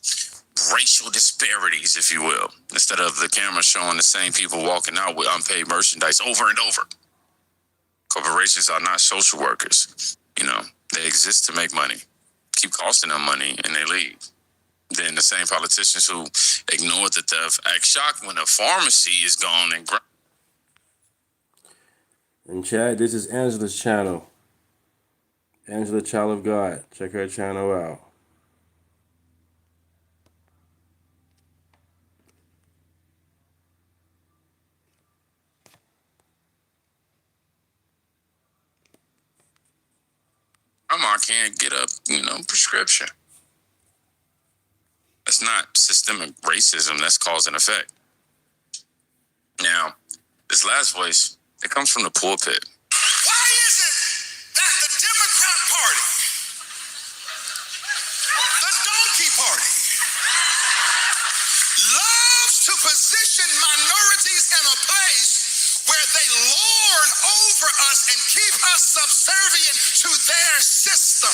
racial disparities, if you will, instead of the camera showing the same people walking out with unpaid merchandise over and over. Corporations are not social workers. You know, they exist to make money, keep costing them money, and they leave. Then the same politicians who ignored the theft act shocked when a pharmacy is gone and And Chad, this is Angela's channel. Angela, Child of God. Check her channel out. grandma can't get a, prescription. That's not systemic racism. That's cause and effect. Now, this last voice, it comes from the pulpit. Why is it that the Democrat Party, the donkey party, loves to position minorities in a place where they lord over us and keep us subservient to their system?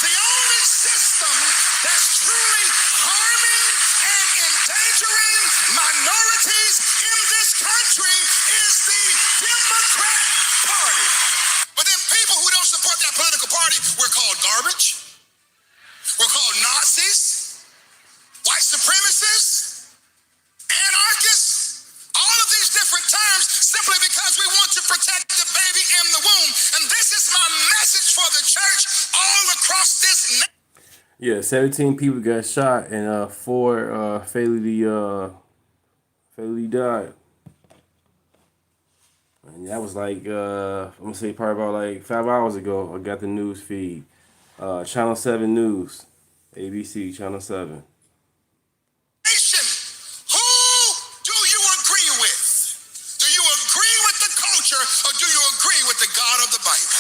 The only system that's truly harming and endangering minorities in this country is the Democrat Party. But then people who don't support that political party, we're called garbage. We're called Nazis, white supremacists, anarchists, all of these different terms simply because we want to protect the baby in the womb. And this is my message for the church all across this nation. Yeah, 17 people got shot and 4 fatally died. And that was like I'm gonna say probably about like 5 hours ago. I got the news feed. Channel 7 News, ABC Channel 7. Who do you agree with? Do you agree with the culture or do you agree with the God of the Bible?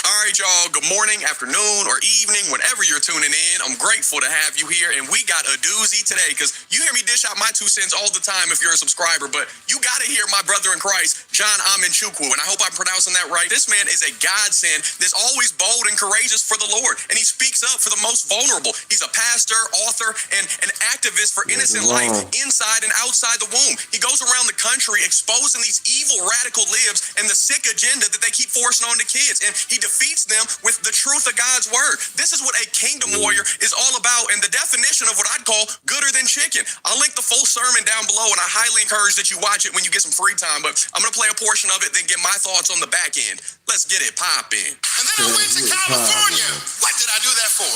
All right, y'all. Good morning, afternoon, or evening, whenever you're tuning in. I'm grateful to have you here, and we got a doozy today because you hear me dish out my 2 cents all the time if you're a subscriber, but you got to hear my brother in Christ, John Amin-Chukwu, and I hope I'm pronouncing that right. This man is a godsend that's always bold and courageous for the Lord, and he speaks up for the most vulnerable. He's a pastor, author, and an activist for innocent life inside and outside the womb. He goes around the country exposing these evil radical libs and the sick agenda that they keep forcing on the kids, and he defeats them with the truth of God's word. This is what a kingdom warrior is all about, and the definition of what I'd call gooder than chicken. I'll link the full sermon down below, and I highly encourage that you watch it when you get some free time, but I'm going to play a portion of it, then get my thoughts on the back end. Let's get it popping. And then I went to California. What did I do that for?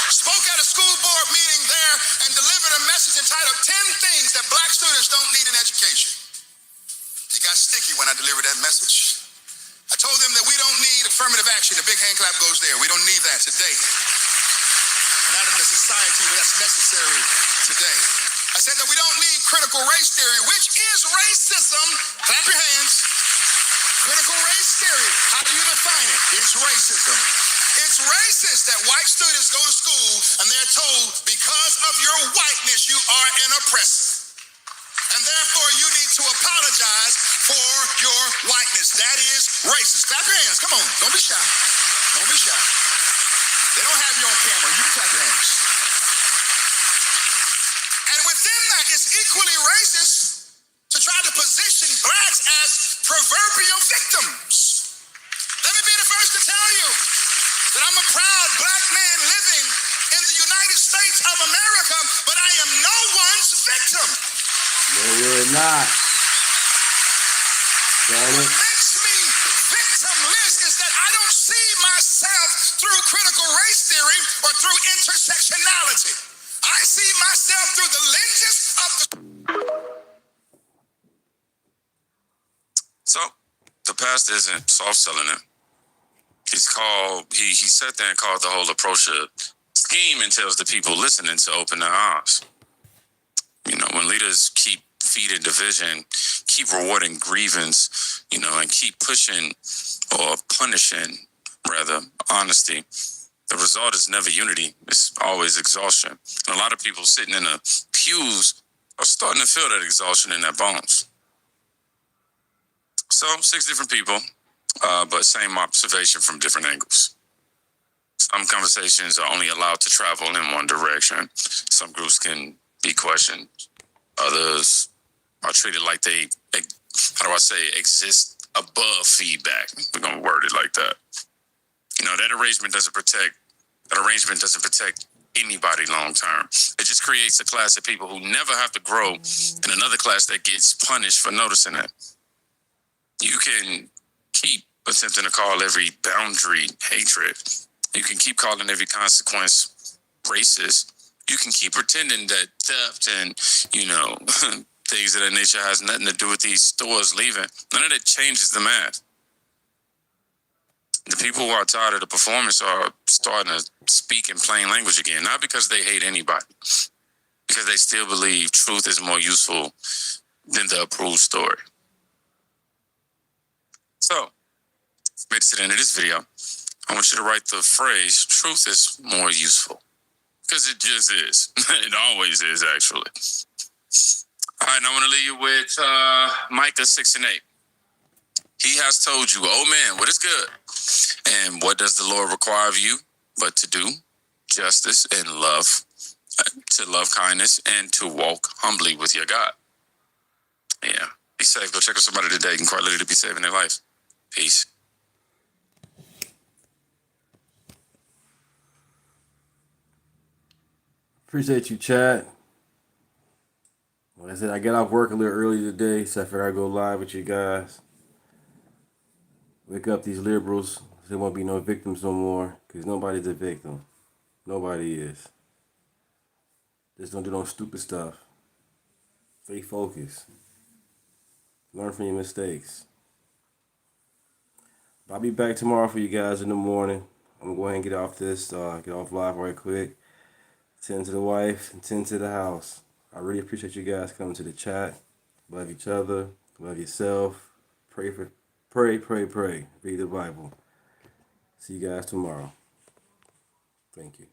Spoke at a school board meeting there and delivered a message entitled 10 Things That Black Students Don't Need in Education. It got sticky when I delivered that message. I told them that we don't need affirmative action. The big hand clap goes there. We don't need that today. Not in the society where that's necessary today. I said that we don't need critical race theory, which is racism. Clap your hands. Critical race theory. How do you define it? It's racism. It's racist that white students go to school and they're told because of your whiteness you are an oppressor. And therefore you need to apologize for your whiteness. That is racist. Clap your hands. Come on. Don't be shy. Don't be shy. They don't have you on camera. You can clap your hands. And within that, it's equally racist to try to position blacks as proverbial victims. Let me be the first to tell you that I'm a proud black man living in the United States of America, but I am no one's victim. No, you're not. What makes me victimless is that I don't see myself through critical race theory or through intersectionality. I see myself through the lenses of the... So, the pastor isn't soft-selling it. He sat there and called the whole approach a scheme and tells the people listening to open their eyes. You know, when leaders keep feeding division, keep rewarding grievance, and keep pushing or punishing, rather, honesty, the result is never unity. It's always exhaustion. And a lot of people sitting in the pews are starting to feel that exhaustion in their bones. So, 6 different people, but same observation from different angles. Some conversations are only allowed to travel in one direction. Some groups can be questioned. Others are treated like they, how do I say, exist above feedback. We're going to word it like that. You know, that arrangement doesn't protect anybody long term. It just creates a class of people who never have to grow and another class that gets punished for noticing it. You can keep attempting to call every boundary hatred. You can keep calling every consequence racist. You can keep pretending that theft and, you know, things of that nature has nothing to do with these stores leaving. None of that changes the math. The people who are tired of the performance are starting to speak in plain language again, not because they hate anybody, because they still believe truth is more useful than the approved story. So, made it to the end of this video. I want you to write the phrase, truth is more useful. Because it just is. It always is, actually. All right, now I want to leave you with Micah 6 and 8. He has told you, oh man, what is good? And what does the Lord require of you? But to do justice and love, to love kindness, and to walk humbly with your God. Yeah, be safe. Go check out somebody today. You can quite literally be saving their life. Peace. Appreciate you, Chad. Like I said, I got off work a little early today, so I figured I'd go live with you guys. Wake up these liberals. There won't be no victims no more, because nobody's a victim. Nobody is. Just don't do no stupid stuff. Stay focused. Learn from your mistakes. I'll be back tomorrow for you guys in the morning. I'm going to go ahead and get off this, get off live right quick. Tend to the wife and tend to the house. I really appreciate you guys coming to the chat. Love each other. Love yourself. Pray. Read the Bible. See you guys tomorrow. Thank you.